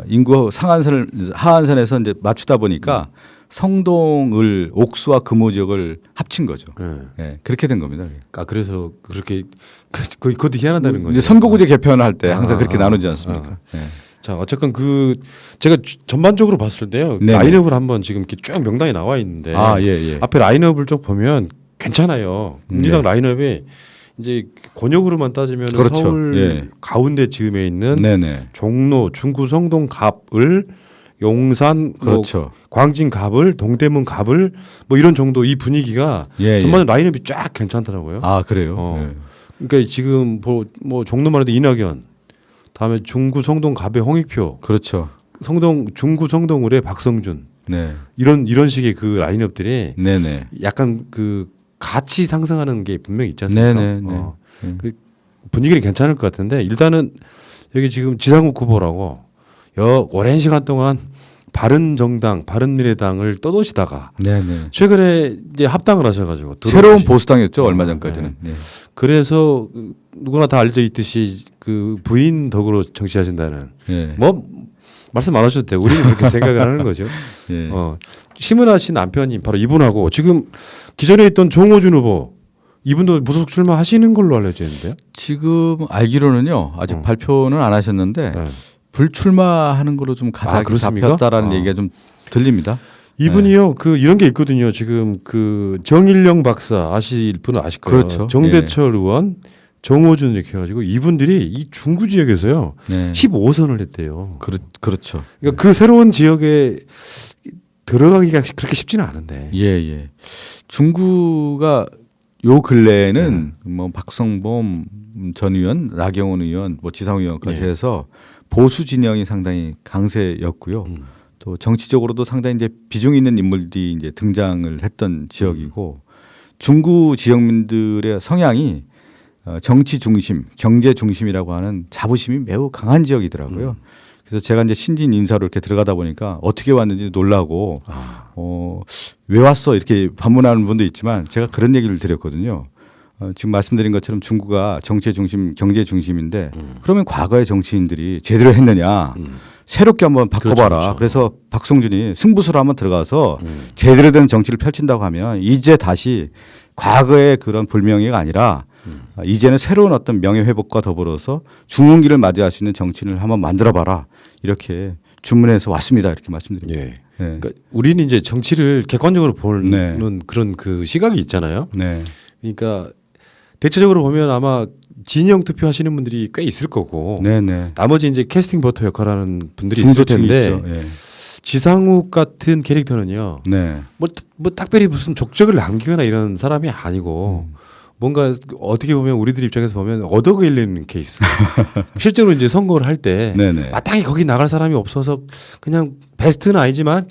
인구 상한선을 하한선에서 이제 맞추다 보니까 성동을 옥수와 금호 지역을 합친 거죠. 예. 예, 그렇게 된 겁니다. 아 그래서 그렇게 그것도 희한하다는 거죠. 이제 선거구제 개편할 때 항상 아, 그렇게 아, 나누지 않습니까? 예. 자 어쨌건 그 제가 전반적으로 봤을 때요 네네. 라인업을 한번 지금 이렇게 쭉 명단이 나와 있는데 아, 예, 예. 앞에 라인업을 쭉 보면 괜찮아요. 민주당 라인업이 이제 권역으로만 따지면 그렇죠. 서울 예. 가운데 즈음에 있는 네네. 종로, 중구, 성동 갑을 용산, 그렇죠. 뭐 광진 갑을 동대문 갑을 뭐 이런 정도 이 분위기가 예, 전반 라인업이 쫙 괜찮더라고요. 아 그래요. 어. 예. 그러니까 지금 뭐 종로만 해도 이낙연, 다음에 중구 성동 갑의 홍익표, 그렇죠. 중구 성동을의 박성준 네. 이런 식의 그 라인업들이 네네. 약간 그 같이 상승하는 게 분명히 있지 않습니까? 네네. 그 분위기는 괜찮을 것 같은데 일단은 여기 지금 지상욱 후보라고 오랜 시간 동안 바른정당, 바른미래당을 떠도시다가 네네. 최근에 이제 합당을 하셔가지고 새로운 보수당이었죠 얼마 전까지는. 네. 그래서 누구나 다 알려져 있듯이 그 부인 덕으로 정치하신다는 예. 뭐 말씀 안 하셔도 돼요. 우리는 그렇게 생각을 하는 거죠. 예. 심은하 씨 남편이 바로 이분하고 지금 기존에 있던 종호준 후보 이분도 무소속 출마하시는 걸로 알려져 있는데요. 지금 알기로는요 아직 발표는 안 하셨는데 네. 불출마하는 걸로 좀 가닥이 그렇습니까? 잡혔다라는 얘기가 좀 들립니다. 이분이요 그 이런 게 있거든요. 지금 그 정일영 박사 아실 분은 아실 거예요. 그렇죠. 정대철 의원, 정호준 이렇게 해가지고 이분들이 이 중구 지역에서요 네. 15선을 했대요. 그렇죠. 그러니까 그 새로운 지역에 들어가기가 그렇게 쉽지는 않은데. 예, 예. 중구가 요 근래에는 뭐 박성범 전 의원, 나경원 의원, 뭐 지상 의원까지 네. 해서 보수 진영이 상당히 강세였고요. 또 정치적으로도 상당히 이제 비중 있는 인물들이 이제 등장을 했던 지역이고 중구 지역민들의 성향이 정치 중심, 경제 중심이라고 하는 자부심이 매우 강한 지역이더라고요. 그래서 제가 이제 신진 인사로 이렇게 들어가다 보니까 어떻게 왔는지 놀라고 왜 왔어 이렇게 반문하는 분도 있지만 제가 그런 얘기를 드렸거든요. 지금 말씀드린 것처럼 중구가 정치의 중심, 경제 중심인데 그러면 과거의 정치인들이 제대로 했느냐 새롭게 한번 바꿔봐라. 그렇죠. 그래서 박성준이 승부수로 한번 들어가서 제대로 된 정치를 펼친다고 하면 이제 다시 과거의 그런 불명예가 아니라 이제는 새로운 어떤 명예회복과 더불어서 중흥기를 맞이할 수 있는 정치인을 한번 만들어봐라. 이렇게 주문해서 왔습니다. 이렇게 말씀드립니다. 예. 네. 그러니까 우리는 이제 정치를 객관적으로 보는 네. 그런 그 시각이 있잖아요. 네. 그러니까 대체적으로 보면 아마 진영 투표하시는 분들이 꽤 있을 거고 네네. 나머지 이제 캐스팅 버터 역할하는 분들이 있을 중도층이 텐데 있죠. 예. 지상욱 같은 캐릭터는요. 네. 뭐 특별히 무슨 족적을 남기거나 이런 사람이 아니고 뭔가 어떻게 보면 우리들 입장에서 보면 얻어걸리는 케이스. 실제로 이제 선거를 할 때 네네. 마땅히 거기 나갈 사람이 없어서 그냥 베스트는 아니지만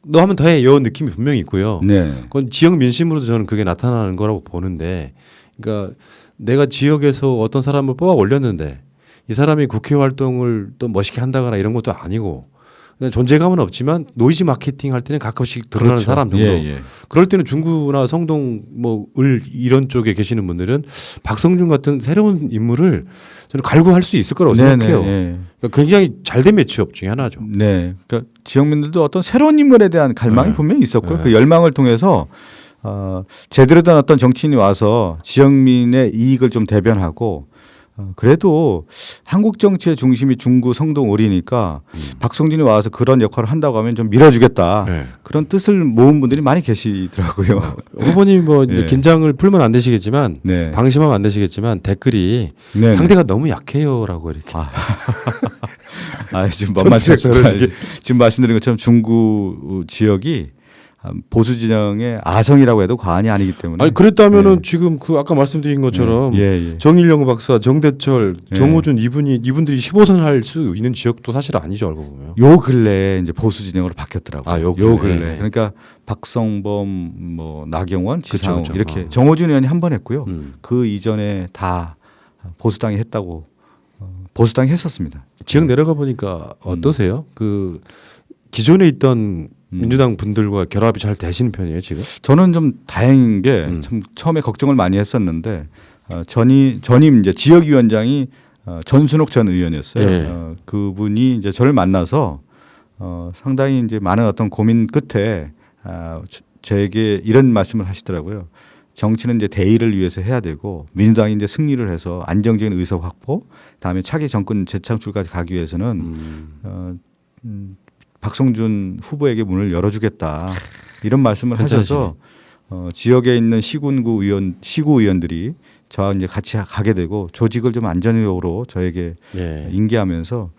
너 하면 더해 이 느낌이 분명히 있고요. 네. 그건 지역 민심으로도 저는 그게 나타나는 거라고 보는데, 그러니까 내가 지역에서 어떤 사람을 뽑아 올렸는데 이 사람이 국회 활동을 또 멋있게 한다거나 이런 것도 아니고 그냥 존재감은 없지만 노이즈 마케팅 할 때는 가끔씩 드러나는 그렇죠. 사람 정도. 예, 예. 그럴 때는 중구나 성동 뭐 을 이런 쪽에 계시는 분들은 박성준 같은 새로운 인물을 저는 갈구할 수 있을 거라고 생각해요. 예. 그러니까 굉장히 잘된 매치업 중에 하나죠. 네. 그러니까 지역민들도 어떤 새로운 인물에 대한 갈망이 네. 분명히 있었고요. 네. 그 열망을 통해서 제대로 된 어떤 정치인이 와서 지역민의 이익을 좀 대변하고 그래도 한국 정치의 중심이 중구 성동 을이니까 박성준이 와서 그런 역할을 한다고 하면 좀 밀어주겠다. 네. 그런 뜻을 모은 분들이 많이 계시더라고요. 후보님 뭐 이제 예. 긴장을 풀면 안 되시겠지만 네. 방심하면 안 되시겠지만 댓글이 네. 상대가 너무 약해요라고 이렇게. 지금 뭔 말씀 저런 식의. 지금 말씀드린 것처럼 중구 지역이 보수 진영의 아성이라고 해도 과언이 아니기 때문에. 아니 그랬다면은 지금 그 아까 말씀드린 것처럼 예. 정일영 박사, 정대철, 예. 정호준 이분들이 15선 할 수 있는 지역도 사실 아니죠 알고 보면. 요 근래에 이제 보수 진영으로 바뀌었더라고요. 아, 요 요 근래. 근래. 그러니까 박성범, 뭐 나경원, 지상욱 그쵸. 이렇게 아. 정호준 의원이 한 번 했고요. 음. 그 이전에 다 보수당이 했다고 보수당이 했었습니다. 지역 내려가 보니까 어떠세요? 그 기존에 있던 민주당 분들과 결합이 잘 되시는 편이에요 지금? 저는 좀 다행인 게 참 처음에 걱정을 많이 했었는데 전임 이제 지역위원장이 전순옥 전 의원이었어요. 예. 그분이 이제 저를 만나서 상당히 이제 많은 어떤 고민 끝에 저에게 이런 말씀을 하시더라고요. 정치는 이제 대의를 위해서 해야 되고 민주당이 이제 승리를 해서 안정적인 의석 확보, 다음에 차기 정권 재창출까지 가기 위해서는 박성준 후보에게 문을 열어주겠다 이런 말씀을 하셔서 지역에 있는 시군구 의원, 시구 의원들이 저와 이제 같이 가게 되고 조직을 좀 안전적으로 저에게 예. 인계하면서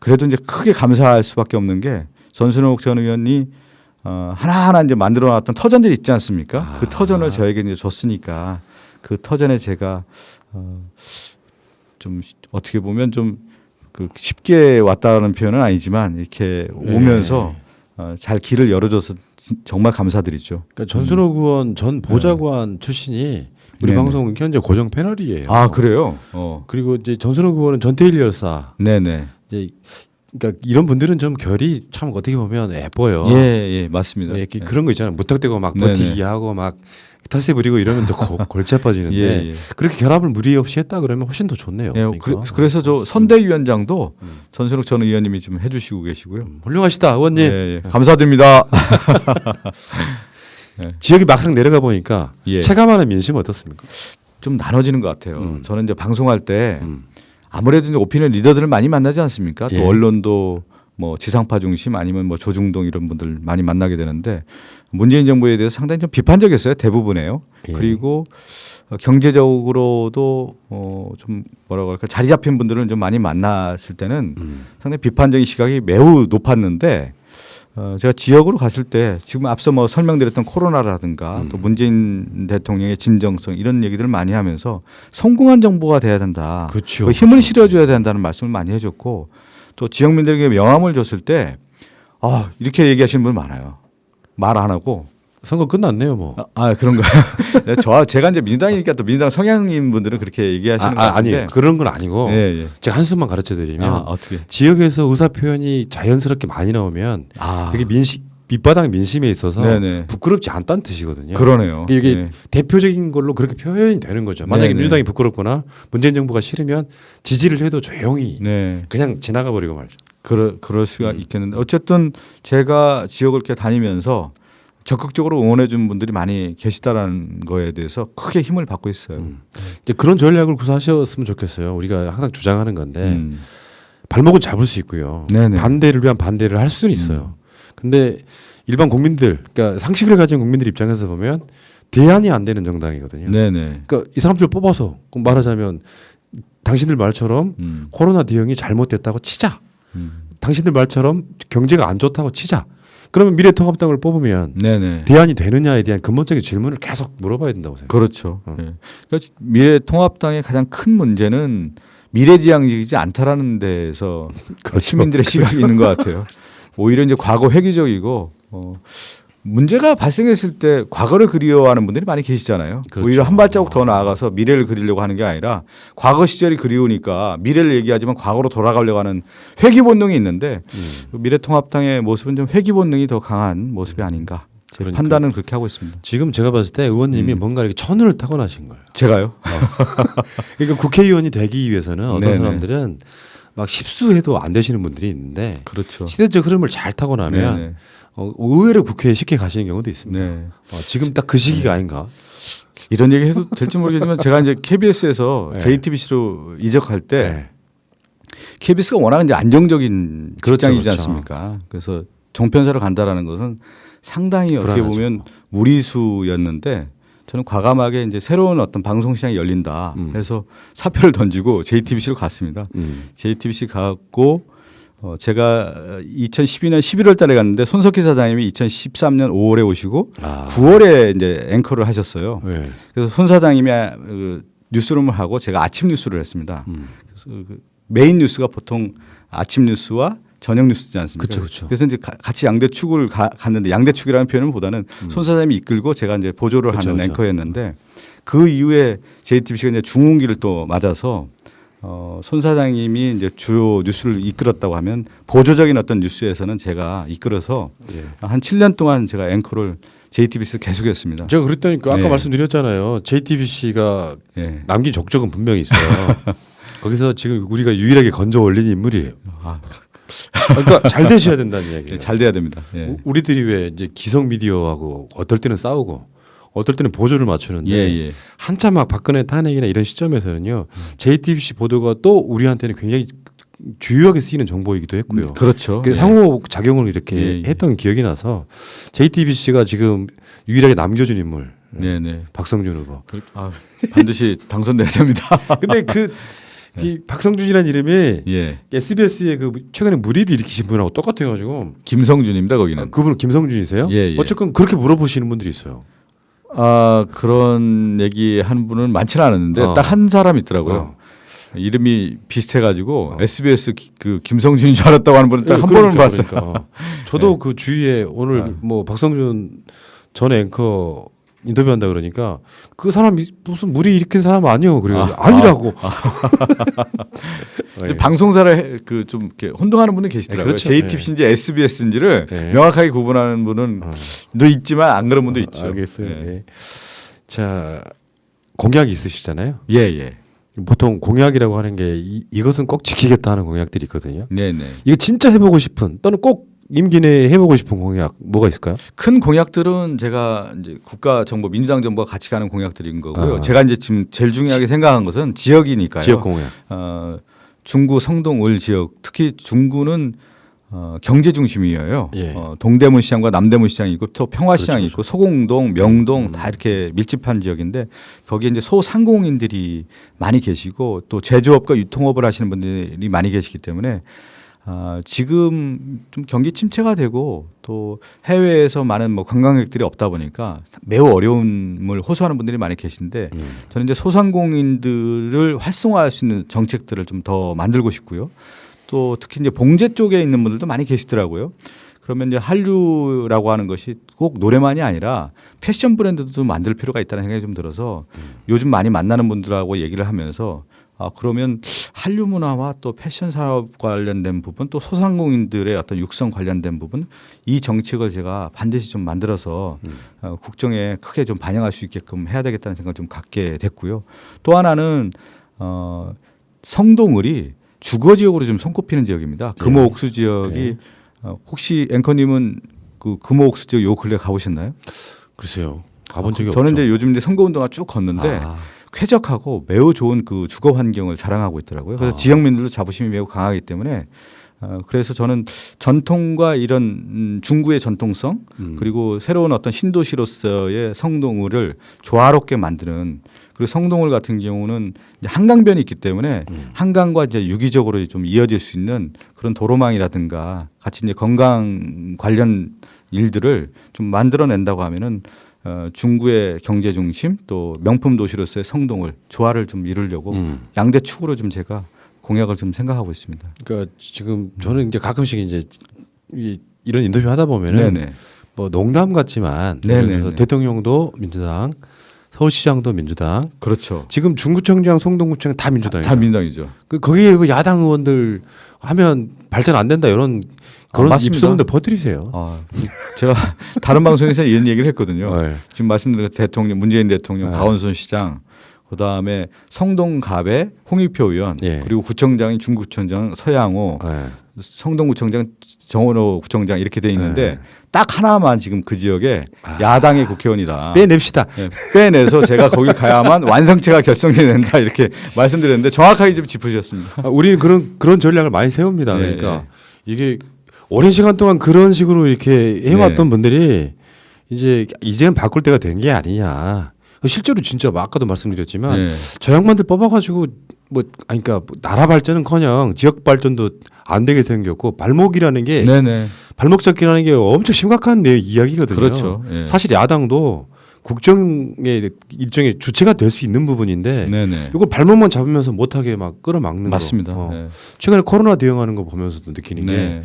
그래도 이제 크게 감사할 수밖에 없는 게 전순옥 전 의원이 하나하나 이제 만들어놨던 터전들이 있지 않습니까? 그 터전을 저에게 이제 줬으니까 그 터전에 제가 좀 어떻게 보면 좀 그 쉽게 왔다는 표현은 아니지만 이렇게 오면서 잘 길을 열어줘서 정말 감사드리죠. 그러니까 전순옥 의원 전 보좌관 출신이 우리 네네. 방송 현재 고정 패널이에요. 아 그래요? 그리고 이제 전순옥 의원은 전태일 열사. 네네. 이제 그러니까 이런 분들은 좀 결이 참 어떻게 보면 예뻐요. 예 맞습니다. 예, 그런 거 있잖아요. 무턱대고 막 네네. 버티기 하고 막 탓세 부리고 이러면 또 골치 아파지는데 예. 그렇게 결합을 무리 없이 했다 그러면 훨씬 더 좋네요. 예, 그러니까. 그래서 저 선대위원장도 전순옥 전 의원님이 좀 해주시고 계시고요. 훌륭하시다 의원님. 예. 감사드립니다. 지역이 막상 내려가 보니까 예. 체감하는 민심은 어떻습니까? 좀 나눠지는 것 같아요. 저는 이제 방송할 때 음. 아무래도 이제 오피니언 리더들을 많이 만나지 않습니까? 예. 또 언론도 뭐 지상파 중심 아니면 뭐 조중동 이런 분들 많이 만나게 되는데 문재인 정부에 대해서 상당히 좀 비판적이었어요. 대부분에요. 예. 그리고 경제적으로도 좀 뭐라고 할까 자리 잡힌 분들은 좀 많이 만났을 때는 상당히 비판적인 시각이 매우 높았는데 제가 지역으로 갔을 때 지금 앞서 뭐 설명드렸던 코로나라든가 또 문재인 대통령의 진정성 이런 얘기들을 많이 하면서 성공한 정부가 돼야 된다. 그렇죠. 그 힘을 실어줘야 된다는 말씀을 많이 해줬고 또 지역민들에게 명함을 줬을 때 이렇게 얘기하시는 분 많아요. 말 안 하고 선거 끝났네요, 뭐. 그런가요? 제가 이제 민주당이니까 또 민주당 성향인 분들은 그렇게 얘기하시는 거 같은데 아니 그런 건 아니고 예. 제가 한숨만 가르쳐드리면 어떻게? 지역에서 의사 표현이 자연스럽게 많이 나오면 그게 밑바닥 민심에 있어서 네네. 부끄럽지 않다는 뜻이거든요. 그러네요. 이게 네. 대표적인 걸로 그렇게 표현이 되는 거죠. 만약에 네네. 민주당이 부끄럽거나 문재인 정부가 싫으면 지지를 해도 조용히 네. 그냥 지나가 버리고 말죠. 그럴 수가 있겠는데 어쨌든 제가 지역을 이렇게 다니면서 적극적으로 응원해 준 분들이 많이 계시다라는 거에 대해서 크게 힘을 받고 있어요. 이제 그런 전략을 구사하셨으면 좋겠어요. 우리가 항상 주장하는 건데 음. 발목은 잡을 수 있고요. 네네. 반대를 위한 반대를 할 수는 있어요. 근데 일반 국민들, 그러니까 상식을 가진 국민들 입장에서 보면 대안이 안 되는 정당이거든요. 네네. 그러니까 이 사람들 뽑아서 말하자면 당신들 말처럼 코로나 대응이 잘못됐다고 치자. 당신들 말처럼 경제가 안 좋다고 치자. 그러면 미래통합당을 뽑으면 네네. 대안이 되느냐에 대한 근본적인 질문을 계속 물어봐야 된다고 생각해요. 그렇죠. 예. 그러니까 미래통합당의 가장 큰 문제는 미래지향적이지 않다라는 데에서 시민들의 시각이 있는 것 같아요. 오히려 이제 과거 회귀적이고 문제가 발생했을 때 과거를 그리워하는 분들이 많이 계시잖아요. 그렇죠. 오히려 한 발자국 더 나아가서 미래를 그리려고 하는 게 아니라 과거 시절이 그리우니까 미래를 얘기하지만 과거로 돌아가려고 하는 회귀 본능이 있는데 미래통합당의 모습은 좀 회귀 본능이 더 강한 모습이 아닌가. 제 그러니까. 판단은 그렇게 하고 있습니다. 지금 제가 봤을 때 의원님이 뭔가 이렇게 천을 타고나신 거예요. 제가요? 그러니까 국회의원이 되기 위해서는 어떤 네네. 사람들은 막 십수해도 안 되시는 분들이 있는데 그렇죠. 시대적 흐름을 잘 타고 나면 네네. 의외로 국회에 쉽게 가시는 경우도 있습니다. 네. 지금 딱 그 시기가 아닌가. 이런 얘기 해도 될지 모르겠지만 제가 이제 KBS에서 네. JTBC로 이적할 때 네. KBS가 워낙 이제 안정적인 그렇죠, 직장이지 그렇죠. 않습니까? 그래서 종편사를 간다라는 것은 상당히 어떻게 불안하죠. 보면 무리수였는데 저는 과감하게 이제 새로운 어떤 방송 시장이 열린다 해서 사표를 던지고 JTBC로 갔습니다. JTBC 갔고 제가 2012년 11월 달에 갔는데 손석희 사장님이 2013년 5월에 오시고 아. 9월에 이제 앵커를 하셨어요. 네. 그래서 손 사장님이 뉴스룸을 하고 제가 아침 뉴스를 했습니다. 그래서 그 메인 뉴스가 보통 아침 뉴스와 저녁 뉴스지 않습니까? 그쵸, 그쵸. 그래서 이제 같이 양대축을 갔는데 양대축이라는 표현보다는 손 사장님이 이끌고 제가 이제 보조를 그쵸, 하는 그쵸. 앵커였는데 그 이후에 JTBC가 이제 중흥기를 또 맞아서 손 사장님이 이제 주요 뉴스를 이끌었다고 하면 보조적인 어떤 뉴스에서는 제가 이끌어서 예. 한 7년 동안 제가 앵커를 JTBC에서 계속했습니다. 제가 그랬다니까 아까 네. 말씀드렸잖아요. JTBC가 예. 남긴 적적은 분명히 있어요. 거기서 지금 우리가 유일하게 건져 올린 인물이에요. 아, 그러니까 잘 되셔야 된다는 이야기예요. 예, 잘 돼야 됩니다. 예. 우리들이 왜 이제 기성 미디어하고 어떨 때는 싸우고 어떨 때는 보조를 맞추는데 예. 한참 막 박근혜 탄핵이나 이런 시점에서는요. JTBC 보도가 또 우리한테는 굉장히 주요하게 쓰이는 정보이기도 했고요. 그렇죠. 그 예. 상호 작용을 이렇게 예. 했던 기억이 나서 JTBC가 지금 유일하게 남겨준 인물 네네. 박성준 후보. 반드시 당선돼야 됩니다. 근데 이 박성준이라는 이름이 예. SBS의 그 최근에 물의를 일으키신 분하고 똑같아가지고 김성준입니다. 거기는. 그분은 김성준이세요? 예, 예. 어쨌건 그렇게 물어보시는 분들이 있어요. 그런 얘기 하는 분은 많지는 않았는데 어. 딱 한 사람 있더라고요. 이름이 비슷해가지고 SBS 그 김성준인 줄 알았다고 하는 분은 딱 한 번은 봤어요. 그러니까. 저도 네. 그 주위에 오늘 뭐 박성준 전 앵커 인터뷰한다 그러니까 그 사람 무슨 물이 일으킨 사람 아니요. 그래요. 아니라고. 근데 방송사를 좀 이렇게 혼동하는 분이 계시더라고요. 그렇죠. JTBC인지 SBS인지를 네. 명확하게 구분하는 분은 도 있지만 안 그런 분도 있죠. 알겠어요. 예. 예. 자 공약이 있으시잖아요. 예, 예. 보통 공약이라고 하는 게 이것은 꼭 지키겠다 하는 공약들이 있거든요. 네, 네. 이거 진짜 해보고 싶은 또는 꼭 임기 내에 해보고 싶은 공약 뭐가 있을까요? 큰 공약들은 제가 이제 국가 정부 민주당 정부가 같이 가는 공약들인 거고요. 아. 제가 이제 지금 제일 중요하게 생각한 것은 지역이니까요. 지역 공약. 중구 성동 을 지역 특히 중구는 경제 중심이에요. 예. 동대문 시장과 남대문 시장이 있고 또 평화 시장이 그렇죠. 있고 소공동, 명동 다 이렇게 밀집한 지역인데 거기에 이제 소상공인들이 많이 계시고 또 제조업과 유통업을 하시는 분들이 많이 계시기 때문에 지금 좀 경기 침체가 되고 또 해외에서 많은 뭐 관광객들이 없다 보니까 매우 어려움을 호소하는 분들이 많이 계신데 저는 이제 소상공인들을 활성화할 수 있는 정책들을 좀 더 만들고 싶고요. 또 특히 이제 봉제 쪽에 있는 분들도 많이 계시더라고요. 그러면 이제 한류라고 하는 것이 꼭 노래만이 아니라 패션 브랜드도 좀 만들 필요가 있다는 생각이 좀 들어서 요즘 많이 만나는 분들하고 얘기를 하면서 그러면 한류 문화와 또 패션 산업 관련된 부분 또 소상공인들의 어떤 육성 관련된 부분 이 정책을 제가 반드시 좀 만들어서 국정에 크게 좀 반영할 수 있게끔 해야 되겠다는 생각을 좀 갖게 됐고요. 또 하나는 성동을이 주거 지역으로 좀 손꼽히는 지역입니다. 금호옥수 지역이 혹시 앵커님은 그 금호옥수 지역 요 근래 가보셨나요? 글쎄요. 가본 적이 저는 없죠. 이제 요즘 이제 선거운동가 쭉 걷는데 쾌적하고 매우 좋은 그 주거 환경을 자랑하고 있더라고요. 그래서 지역민들도 자부심이 매우 강하기 때문에 그래서 저는 전통과 이런 중구의 전통성 그리고 새로운 어떤 신도시로서의 성동을을 조화롭게 만드는 그리고 성동을 같은 경우는 이제 한강변이 있기 때문에 한강과 이제 유기적으로 좀 이어질 수 있는 그런 도로망이라든가 같이 이제 건강 관련 일들을 좀 만들어낸다고 하면은 중구의 경제 중심 또 명품 도시로서의 성동을 조화를 좀 이루려고 양대 축으로 좀 제가 공약을 좀 생각하고 있습니다. 그러니까 지금 저는 이제 가끔씩 이제 이런 인터뷰 하다 보면은 네네. 뭐 농담 같지만 네네네. 그래서 대통령도 민주당, 서울시장도 민주당, 그렇죠. 지금 중구청장, 성동구청 다 민주당이에요. 다 민당이죠. 거기에 그 야당 의원들 하면 발전 안 된다 이런 그런 맞습니다. 입소문들 퍼뜨리세요. 제가 다른 방송에서 이런 얘기를 했거든요. 네. 지금 말씀드린 대통령, 문재인 대통령, 네. 박원순 시장, 그 다음에 성동갑의 홍익표 의원, 예. 그리고 구청장인 중구청장 서양호, 네. 성동구청장 정원호 구청장 이렇게 돼 있는데 네. 딱 하나만 지금 그 지역에 야당의 국회의원이다. 빼냅시다. 네, 빼내서 제가 거기 가야만 완성체가 결성이 된다 이렇게 말씀드렸는데 정확하게 좀 짚으셨습니다. 우리는 그런 전략을 많이 세웁니다. 네, 그러니까 이게 오랜 시간 동안 그런 식으로 이렇게 해왔던 분들이 이제는 바꿀 때가 된 게 아니냐. 실제로 진짜 아까도 말씀드렸지만 네. 저 양반들 뽑아가지고 뭐 아니 그러니까 나라 발전은커녕 지역 발전도 안 되게 생겼고 발목이라는 게 네네. 발목 잡기라는 게 엄청 심각한 내 이야기거든요. 그렇죠. 예. 사실 야당도 국정의 일종의 주체가 될 수 있는 부분인데 네네. 이걸 발목만 잡으면서 못하게 막 끌어막는 맞습니다. 거. 네. 최근에 코로나 대응하는 거 보면서도 느끼는 게 네.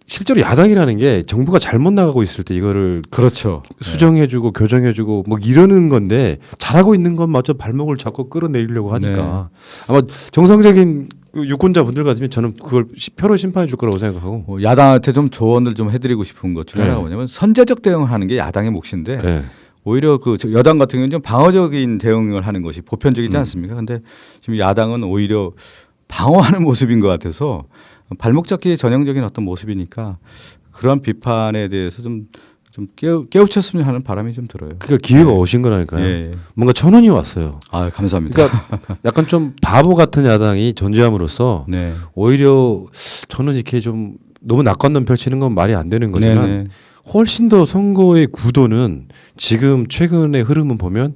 실제로 야당이라는 게 정부가 잘못 나가고 있을 때 이거를 그렇죠. 수정해주고 교정해주고 뭐 이러는 건데 잘하고 있는 것마저 발목을 잡고 끌어내리려고 하니까 아마 정상적인 그 유권자분들 같으면 저는 그걸 표로 심판해 줄 거라고 생각하고. 뭐 야당한테 좀 조언을 좀 해드리고 싶은 것 중에 네. 하나가 뭐냐면 선제적 대응을 하는 게 야당의 몫인데 네. 오히려 그 여당 같은 경우는 좀 방어적인 대응을 하는 것이 보편적이지 않습니까? 근데 지금 야당은 오히려 방어하는 모습인 것 같아서 발목 잡기 전형적인 어떤 모습이니까 그러한 비판에 대해서 좀 깨우쳤으면 하는 바람이 좀 들어요. 그러니까 기회가 오신 거라니까요. 예. 뭔가 천운이 왔어요. 아 감사합니다. 그러니까 약간 좀 바보 같은 야당이 존재함으로써 네. 오히려 저는 이렇게 좀 너무 낙관론 펼치는 건 말이 안 되는 거지만 네네. 훨씬 더 선거의 구도는 지금 최근의 흐름을 보면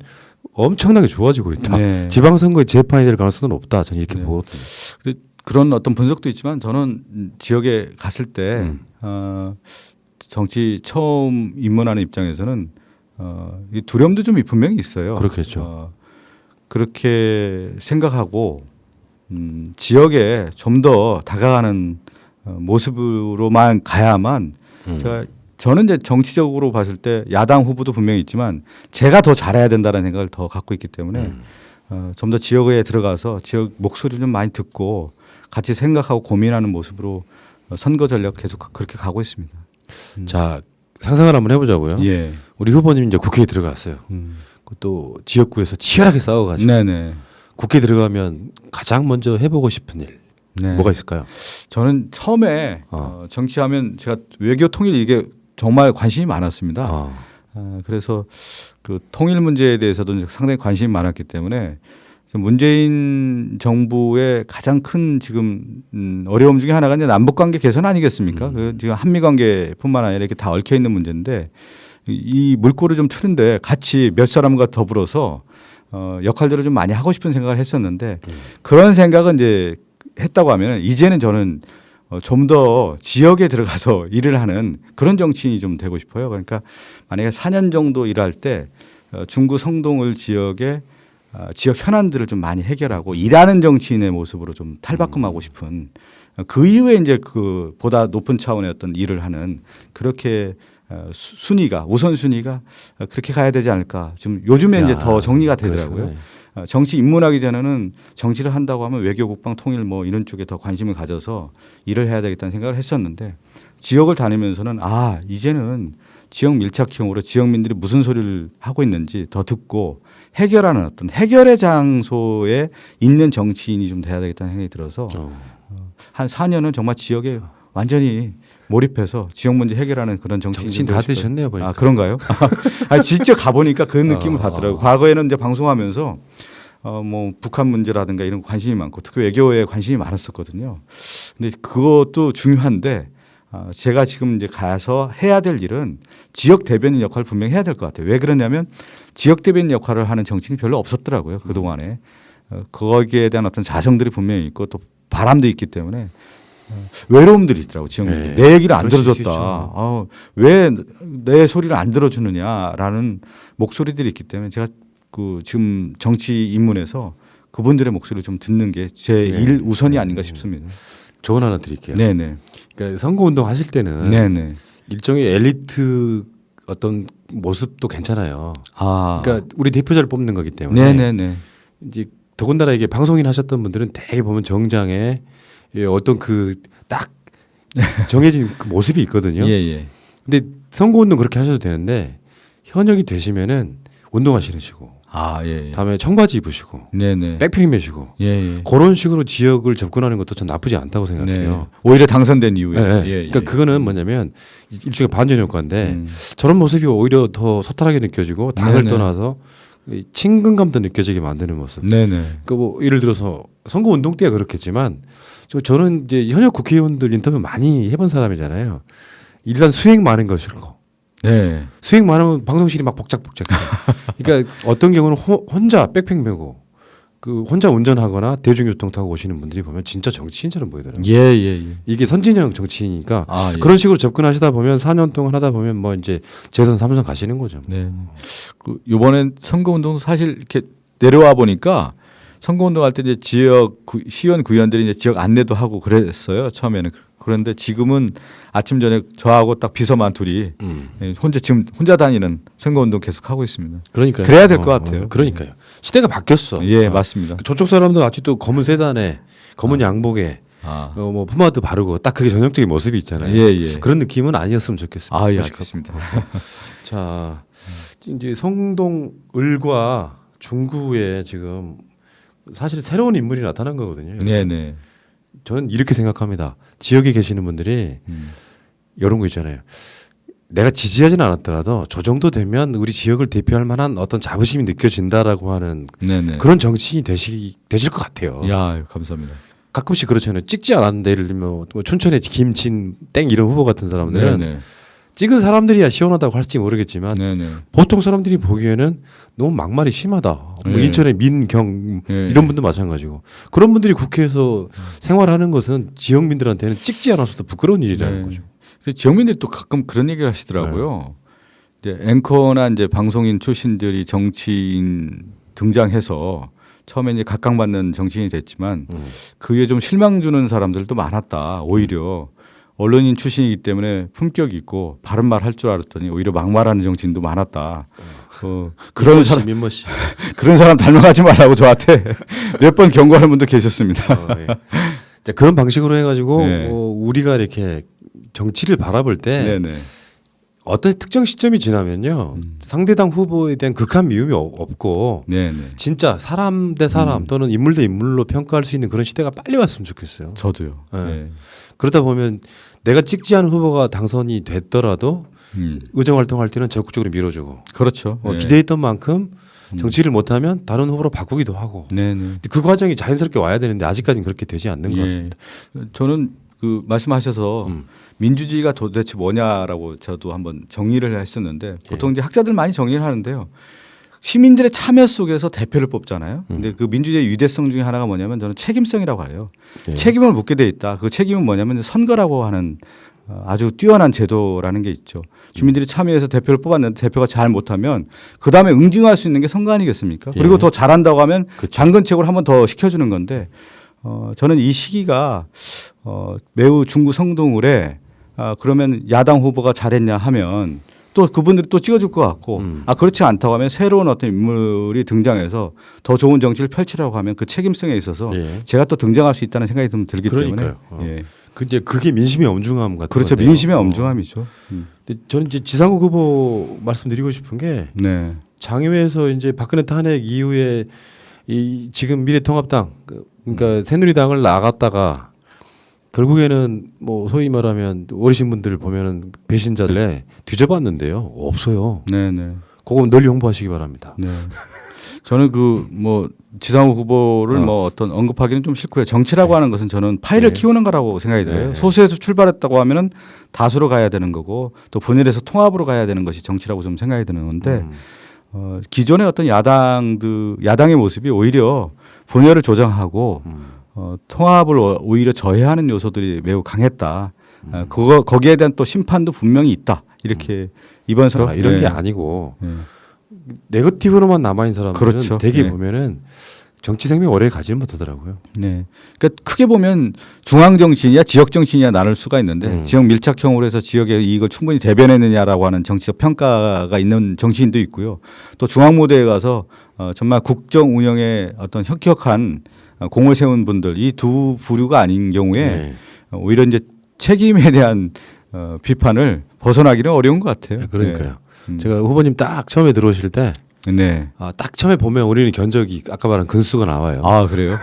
엄청나게 좋아지고 있다. 네. 지방선거의 재판이 될 가능성은 없다. 저는 이렇게 네. 보거든요. 근데 그런 어떤 분석도 있지만 저는 지역에 갔을 때 정치 처음 입문하는 입장에서는 이 두려움도 좀 분명히 있어요. 그렇겠죠. 그렇게 생각하고 지역에 좀 더 다가가는 모습으로만 가야만 저는 이제 정치적으로 봤을 때 야당 후보도 분명히 있지만 제가 더 잘해야 된다는 생각을 더 갖고 있기 때문에 좀 더 지역에 들어가서 지역 목소리를 좀 많이 듣고 같이 생각하고 고민하는 모습으로 선거 전략 계속 그렇게 가고 있습니다. 자, 상상을 한번 해보자고요. 예. 우리 후보님 이제 국회에 들어갔어요. 또 지역구에서 치열하게 싸워가지고 네네. 국회 들어가면 가장 먼저 해보고 싶은 일 네. 뭐가 있을까요? 저는 처음에 정치하면 제가 외교 통일 이게 정말 관심이 많았습니다. 그래서 그 통일 문제에 대해서도 상당히 관심이 많았기 때문에 문재인 정부의 가장 큰 지금 어려움 중에 하나가 이제 남북 관계 개선 아니겠습니까? 그 지금 한미 관계뿐만 아니라 이렇게 다 얽혀 있는 문제인데 이 물꼬를 좀 트는데 같이 몇 사람과 더불어서 역할들을 좀 많이 하고 싶은 생각을 했었는데 그런 생각은 이제 했다고 하면 이제는 저는 좀 더 지역에 들어가서 일을 하는 그런 정치인이 좀 되고 싶어요. 그러니까 만약에 4년 정도 일할 때 중구 성동을 지역에 지역 현안들을 좀 많이 해결하고 일하는 정치인의 모습으로 좀 탈바꿈하고 싶은 그 이후에 이제 그 보다 높은 차원의 어떤 일을 하는 그렇게 순위가 우선순위가 그렇게 가야 되지 않을까. 지금 요즘에 이제 더 정리가 되더라고요. 그러시구나. 정치 입문하기 전에는 정치를 한다고 하면 외교, 국방, 통일 뭐 이런 쪽에 더 관심을 가져서 일을 해야 되겠다는 생각을 했었는데 지역을 다니면서는 이제는 지역 밀착형으로 지역민들이 무슨 소리를 하고 있는지 더 듣고 해결하는 어떤 해결의 장소에 있는 정치인이 좀 돼야 되겠다는 생각이 들어서 한 4년은 정말 지역에 완전히 몰입해서 지역 문제 해결하는 그런 정치인 다 되셨네요, 보니까. 그런가요? 직접 가보니까 그 느낌을 받더라고요. 과거에는 이제 방송하면서 뭐 북한 문제라든가 이런 관심이 많고 특히 외교에 관심이 많았었거든요. 근데 그것도 중요한데 제가 지금 이제 가서 해야 될 일은 지역 대변인 역할을 분명히 해야 될 것 같아요. 왜 그러냐면 지역 대변인 역할을 하는 정치인이 별로 없었더라고요. 그동안에. 거기에 대한 어떤 자성들이 분명히 있고 또 바람도 있기 때문에 외로움들이 있더라고 지역민들. 내 얘기를 안 들어줬다. 왜 내 소리를 안 들어주느냐라는 목소리들이 있기 때문에 제가 그 지금 정치 입문에서 그분들의 목소리를 좀 듣는 게 제 일 우선이 아닌가 싶습니다. 조언 하나 드릴게요. 네네. 그러니까 선거운동 하실 때는 네네. 일종의 엘리트 어떤 모습도 괜찮아요. 아. 그러니까 우리 대표자를 뽑는 거기 때문에 네네네. 이제 더군다나 이게 방송인 하셨던 분들은 대개 보면 정장에 어떤 그 딱 정해진 그 모습이 있거든요. 예예. 근데 선거운동 그렇게 하셔도 되는데 현역이 되시면은 운동화 신으시고 예. 다음에 청바지 입으시고 네네. 백팩 메시고 예. 그런 식으로 지역을 접근하는 것도 전 나쁘지 않다고 생각해요. 네. 오히려 당선된 이후에. 네. 예. 그러니까 그거는 뭐냐면 일종의 반전 효과인데 저런 모습이 오히려 더 소탈하게 느껴지고 당을 네네. 떠나서 친근감도 느껴지게 만드는 모습. 네네. 그러니까 뭐 예를 들어서 선거 운동 때가 그렇겠지만 저는 이제 현역 국회의원들 인터뷰 많이 해본 사람이잖아요. 일단 수행 많은 거 싫고. 네. 수행 많으면 방송실이 막 복작복작. 그러니까 어떤 경우는 혼자 백팩 메고 그 혼자 운전하거나 대중교통 타고 오시는 분들이 보면 진짜 정치인처럼 보이더라고요. 예. 이게 선진형 정치인이니까 아, 예. 그런 식으로 접근하시다 보면 4년 동안 하다 보면 뭐 이제 재선 3선 가시는 거죠. 네. 그 이번엔 선거운동 사실 이렇게 내려와 보니까 선거운동할 때 이제 지역 시의원 구의원들이 이제 지역 안내도 하고 그랬어요 처음에는. 그런데 지금은 아침 저녁 저하고 딱 비서만 둘이 지금 혼자 다니는 선거운동 계속 하고 있습니다. 그러니까요. 그래야 될 것 같아요. 그러니까요. 시대가 바뀌었어. 예, 맞습니다. 저쪽 사람들 아직도 검은 세단에 검은 양복에 뭐 포마드 바르고 딱 그게 전형적인 모습이 있잖아요. 예. 그런 느낌은 아니었으면 좋겠습니다. 아, 예, 알겠습니다. 자, 이제 성동 을과 중구에 지금 사실 새로운 인물이 나타난 거거든요. 네네. 저는 이렇게 생각합니다. 지역에 계시는 분들이 이런 거 있잖아요. 내가 지지하지는 않았더라도 저 정도 되면 우리 지역을 대표할 만한 어떤 자부심이 느껴진다라고 하는 네네. 그런 정치인이 되실 것 같아요. 야, 감사합니다. 가끔씩 그렇잖아요. 찍지 않았는데 예를 들면 뭐 춘천의 김진 땡 이런 후보 같은 사람들은 네네. 찍은 사람들이야 시원하다고 할지 모르겠지만 네네. 보통 사람들이 보기에는 너무 막말이 심하다. 뭐 네. 인천의 민경 네. 이런 분도 마찬가지고 그런 분들이 국회에서 생활하는 것은 지역민들한테는 찍지 않아서도 부끄러운 일이라는 거죠. 근데 지역민들이 또 가끔 그런 얘기를 하시더라고요. 이제 앵커나 이제 방송인 출신들이 정치인 등장해서 처음에 이제 각광받는 정치인이 됐지만 그에 좀 실망 주는 사람들도 많았다. 오히려 언론인 출신이기 때문에 품격 있고 바른 말 할 줄 알았더니 오히려 막말하는 정치인도 많았다. 그런 사람 민머씨. 그런 사람 닮아가지 말라고 저한테 몇 번 경고하는 분도 계셨습니다. 예. 자, 그런 방식으로 해가지고 네. 우리가 이렇게 정치를 바라볼 때 네네. 어떤 특정 시점이 지나면요 상대당 후보에 대한 극한 미움이 없고 네네. 진짜 사람 대 사람 또는 인물 대 인물로 평가할 수 있는 그런 시대가 빨리 왔으면 좋겠어요. 저도요. 네. 네. 그러다 보면 내가 찍지 않은 후보가 당선이 됐더라도 의정 활동할 때는 적극적으로 밀어주고 그렇죠. 네. 기대했던 만큼 정치를 못하면 다른 후보로 바꾸기도 하고 네네. 근데 그 과정이 자연스럽게 와야 되는데 아직까지는 그렇게 되지 않는 것 같습니다. 저는 그 말씀하셔서 민주주의가 도대체 뭐냐라고 저도 한번 정의를 했었는데 보통 이제 학자들 많이 정의를 하는데요. 시민들의 참여 속에서 대표를 뽑잖아요. 근데 그 민주주의의 유대성 중에 하나가 뭐냐면 저는 책임성이라고 해요. 예. 책임을 묻게 돼 있다. 그 책임은 뭐냐면 선거라고 하는 아주 뛰어난 제도라는 게 있죠. 주민들이 참여해서 대표를 뽑았는데 대표가 잘 못하면 그 다음에 응징할 수 있는 게 선거 아니겠습니까? 그리고 예. 더 잘한다고 하면 그렇죠. 당근책으로 한 번 더 시켜주는 건데 저는 이 시기가 매우 중구 성동을에 그러면 야당 후보가 잘했냐 하면 또 그분들이 또 찍어줄 것 같고 그렇지 않다고 하면 새로운 어떤 인물이 등장해서 더 좋은 정치를 펼치라고 하면 그 책임성에 있어서 예. 제가 또 등장할 수 있다는 생각이 좀 들기 그러니까요. 때문에 예. 그게 민심의 엄중함 같은 그렇죠. 건데요. 민심의 엄중함이죠. 근데 저는 이제 지상욱 후보 말씀드리고 싶은 게 네. 장외에서 이제 박근혜 탄핵 이후에 이 지금 미래통합당 그러니까 새누리당을 나갔다가 결국에는 뭐 소위 말하면 어르신 분들 보면은 배신자들에 뒤져봤는데요 없어요. 네네. 그거 널리 홍보하시기 바랍니다. 네. 저는 그 뭐 지상욱 후보를 뭐 어떤 언급하기는 좀 싫고요. 정치라고 하는 것은 저는 파일을 키우는 거라고 생각이 들어요. 네. 소수에서 출발했다고 하면은 다수로 가야 되는 거고 또 분열해서 통합으로 가야 되는 것이 정치라고 좀 생각이 드는 건데 기존의 어떤 야당의 모습이 오히려 분열을 조장하고 통합을 오히려 저해하는 요소들이 매우 강했다. 거기에 대한 또 심판도 분명히 있다. 이렇게 이번 선거 이런 게 아니고 네거티브로만 남아있는 사람들은 그렇죠. 되게 네. 보면은 정치 생명 오래 가지는 못하더라고요. 네. 그러니까 크게 보면 중앙 정치인이야 지역 정치인이야 나눌 수가 있는데 지역 밀착형으로 해서 지역의 이익을 충분히 대변했느냐라고 하는 정치적 평가가 있는 정치인도 있고요. 또 중앙 무대에 가서 정말 국정 운영에 어떤 혁혁한 공을 세운 분들 이 두 부류가 아닌 경우에 네. 오히려 이제 책임에 대한 비판을 벗어나기는 어려운 것 같아요. 그러니까요. 제가 후보님 딱 처음에 들어오실 때 네. 딱 처음에 보면 우리는 견적이 아까 말한 근수가 나와요. 아 그래요?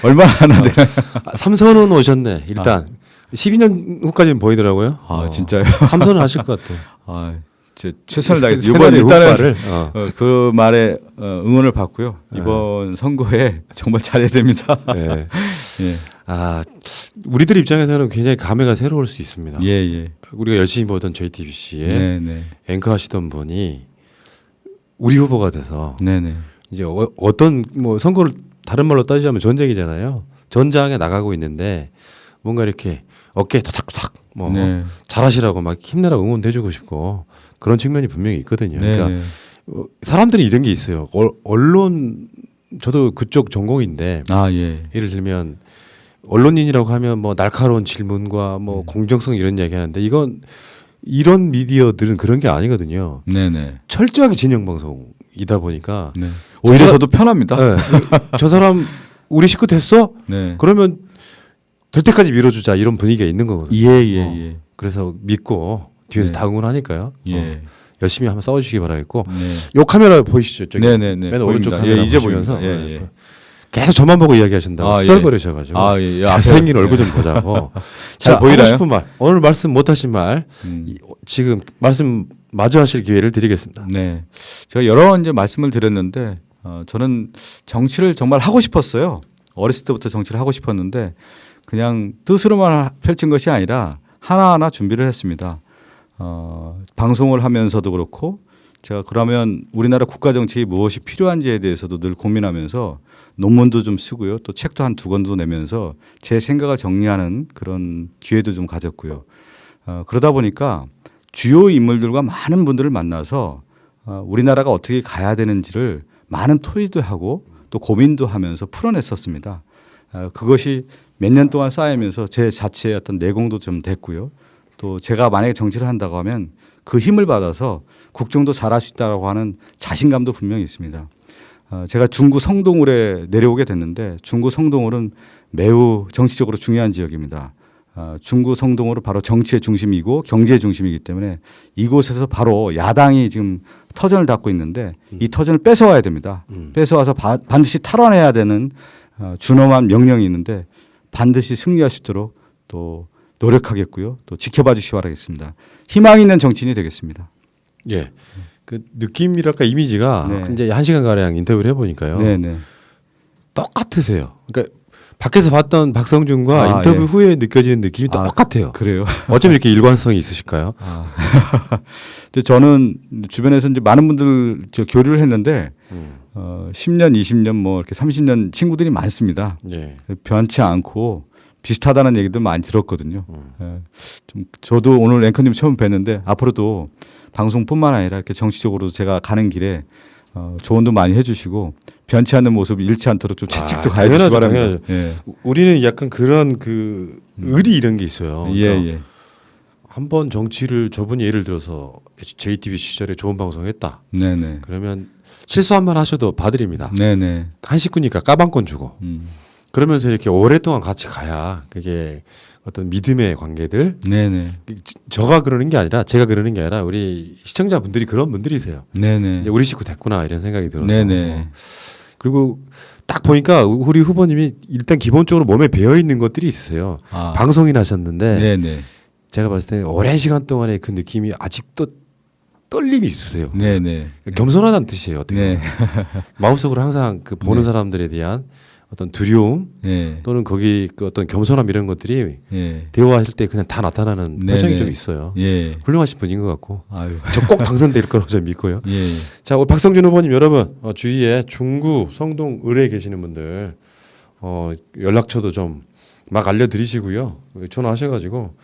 얼마나 되나요? 3선은 오셨네. 일단 12년 후까지는 보이더라고요. 진짜요? 3선은 하실 것 같아요. 최선을 다해서 이번 이번 일단은 후과를, 그 말에 응원을 받고요. 이번 선거에 정말 잘해야 됩니다. 네. 예. 우리들 입장에서는 굉장히 감회가 새로울 수 있습니다. 예. 우리가 열심히 보던 JTBC에 네. 앵커 하시던 분이 우리 후보가 돼서 네네. 이제 어떤 뭐 선거를 다른 말로 따지자면 전쟁이잖아요. 전장에 나가고 있는데 뭔가 이렇게 어깨에 토닥토닥 뭐 네. 잘하시라고 막 힘내라고 응원해주고 싶고 그런 측면이 분명히 있거든요. 네. 그러니까 사람들이 이런 게 있어요. 언론 저도 그쪽 전공인데 아 예. 예를 들면 언론인이라고 하면 뭐 날카로운 질문과 뭐 공정성 이런 이야기 하는데 이건 이런 미디어들은 그런 게 아니거든요. 네네. 철저하게 진영 방송이다 보니까 네. 오히려 저- 저도 편합니다. 네. 저 사람 우리 식구 됐어? 네. 그러면 될 때까지 밀어주자 이런 분위기가 있는 거거든요. 예예예. 그래서 믿고 뒤에서 네. 다 응원하니까요. 예. 열심히 한번 싸워주시기 바라겠고 네. 요 카메라 보이시죠? 저기 네네네. 맨 오른쪽 보입니다. 카메라 예, 이제 보시면서 보입니다. 예, 예. 계속 저만 보고 이야기하신다고 아, 예. 썰버리셔가지고 아, 예. 잘생긴 앞에- 얼굴 좀 보자고. 잘 자, 보이나요? 하고 싶은 말 오늘 말씀 못하신 말 지금 말씀 마저 하실 기회를 드리겠습니다. 네. 제가 여러 번 이제 말씀을 드렸는데 저는 정치를 정말 하고 싶었어요. 어렸을 때부터 정치를 하고 싶었는데 그냥 뜻으로만 펼친 것이 아니라 하나하나 준비를 했습니다. 방송을 하면서도 그렇고 제가 그러면 우리나라 국가 정책이 무엇이 필요한지에 대해서도 늘 고민하면서 논문도 좀 쓰고요. 또 책도 한 2권도 내면서 제 생각을 정리하는 그런 기회도 좀 가졌고요. 그러다 보니까 주요 인물들과 많은 분들을 만나서 우리나라가 어떻게 가야 되는지를 많은 토의도 하고 또 고민도 하면서 풀어냈었습니다. 그것이 몇 년 동안 쌓이면서 제 자체의 어떤 내공도 좀 됐고요. 또 제가 만약에 정치를 한다고 하면 그 힘을 받아서 국정도 잘할 수 있다고 하는 자신감도 분명히 있습니다. 제가 중구 성동울에 내려오게 됐는데 중구 성동울은 매우 정치적으로 중요한 지역입니다. 중구 성동울은 바로 정치의 중심이고 경제의 중심이기 때문에 이곳에서 바로 야당이 지금 터전을 닫고 있는데 이 터전을 뺏어와야 됩니다. 뺏어와서 반드시 탈환해야 되는 준엄한 명령이 있는데 반드시 승리할 수 있도록 또 노력하겠고요. 또 지켜봐 주시기 바라겠습니다. 희망 있는 정치인이 되겠습니다. 예. 그 느낌이랄까 이미지가 네. 이제 1시간 가량 인터뷰를 해보니까요. 네네. 똑같으세요. 그러니까 밖에서 봤던 박성준과 아, 인터뷰 예. 후에 느껴지는 느낌이 아, 똑같아요. 그래요. 어쩜 이렇게 일관성이 있으실까요? 근데 저는 주변에서 이제 많은 분들 교류를 했는데 10년, 20년 뭐 이렇게 30년 친구들이 많습니다. 예. 변치 않고 비슷하다는 얘기들 많이 들었거든요. 좀 저도 오늘 앵커님 처음 뵀는데 앞으로도 방송뿐만 아니라 이렇게 정치적으로 제가 가는 길에 조언도 많이 해주시고 변치 않는 모습 잃지 않도록 좀 채찍도 가해주시기 당연하죠, 바랍니다. 예. 우리는 약간 그런 그 의리 이런 게 있어요. 예, 그러니까 예. 한번 정치를 저분이 예를 들어서 JTBC 시절에 좋은 방송했다. 네네. 그러면 실수 한 번 하셔도 봐드립니다. 네네. 한 식구니까 까방권 주고 그러면서 이렇게 오랫동안 같이 가야 그게 어떤 믿음의 관계들 네네. 저가 그러는 게 아니라 제가 그러는 게 아니라 우리 시청자분들이 그런 분들이세요. 네네. 이제 우리 식구 됐구나 이런 생각이 들어서 네네. 그리고 딱 보니까 우리 후보님이 일단 기본적으로 몸에 배어 있는 것들이 있으세요. 아. 방송인 하셨는데 네네. 제가 봤을 때 오랜 시간 동안의 그 느낌이 아직도 떨림이 있으세요. 네네. 겸손하다는 뜻이에요. 어떻게 네. 보면. 마음속으로 항상 그 보는 사람들에 대한 어떤 두려움 네. 또는 거기 그 어떤 겸손함 이런 것들이 예. 대화하실 때 그냥 다 나타나는 네네. 표정이 좀 있어요. 예. 훌륭하신 분인 것 같고 아유. 저 꼭 당선될 거라고 저는 믿고요. 예. 자, 우리 박성준 후보님 여러분 주위에 중구, 성동, 을에 계시는 분들 연락처도 좀 막 알려드리시고요. 전화하셔가지고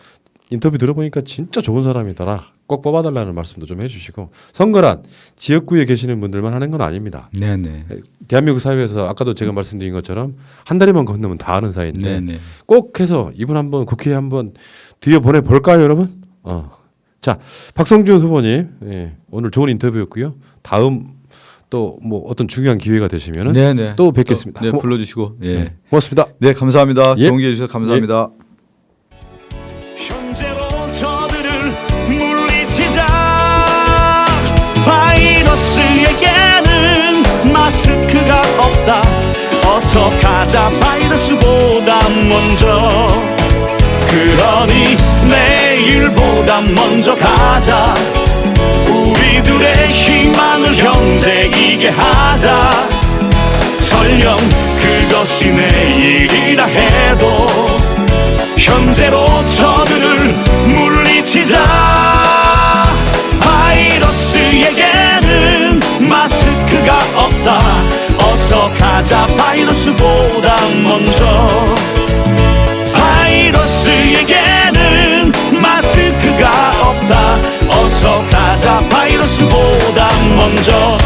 인터뷰 들어보니까 진짜 좋은 사람이더라. 꼭 뽑아달라는 말씀도 좀 해주시고 선거란 지역구에 계시는 분들만 하는 건 아닙니다. 네네. 대한민국 사회에서 아까도 제가 말씀드린 것처럼 한 다리만 건너면 다 아는 사이인데 네네. 꼭 해서 이분 한번 국회에 한번 들여보내 볼까요, 여러분? 자, 박성준 후보님 오늘 좋은 인터뷰였고요. 다음 또 뭐 어떤 중요한 기회가 되시면은 네네. 또 뵙겠습니다. 네, 불러주시고. 예. 네, 고맙습니다. 네, 감사합니다. 예. 좋은 기회 주셔서 감사합니다. 현재로 저들을 물리치자. 바이러스에게는 마스크가 없다. 어서 가자 바이러스보다 먼저. 그러니 내일보다 먼저 가자. 우리들의 희망을 형제이게 하자. 설령 그것이 내일이라 해도 현재로 저들을 물리치자. 바이러스에게는 마스크가 없다. 먼저 바이러스에게는 마스크가 없다. 어서 가자 바이러스보다 먼저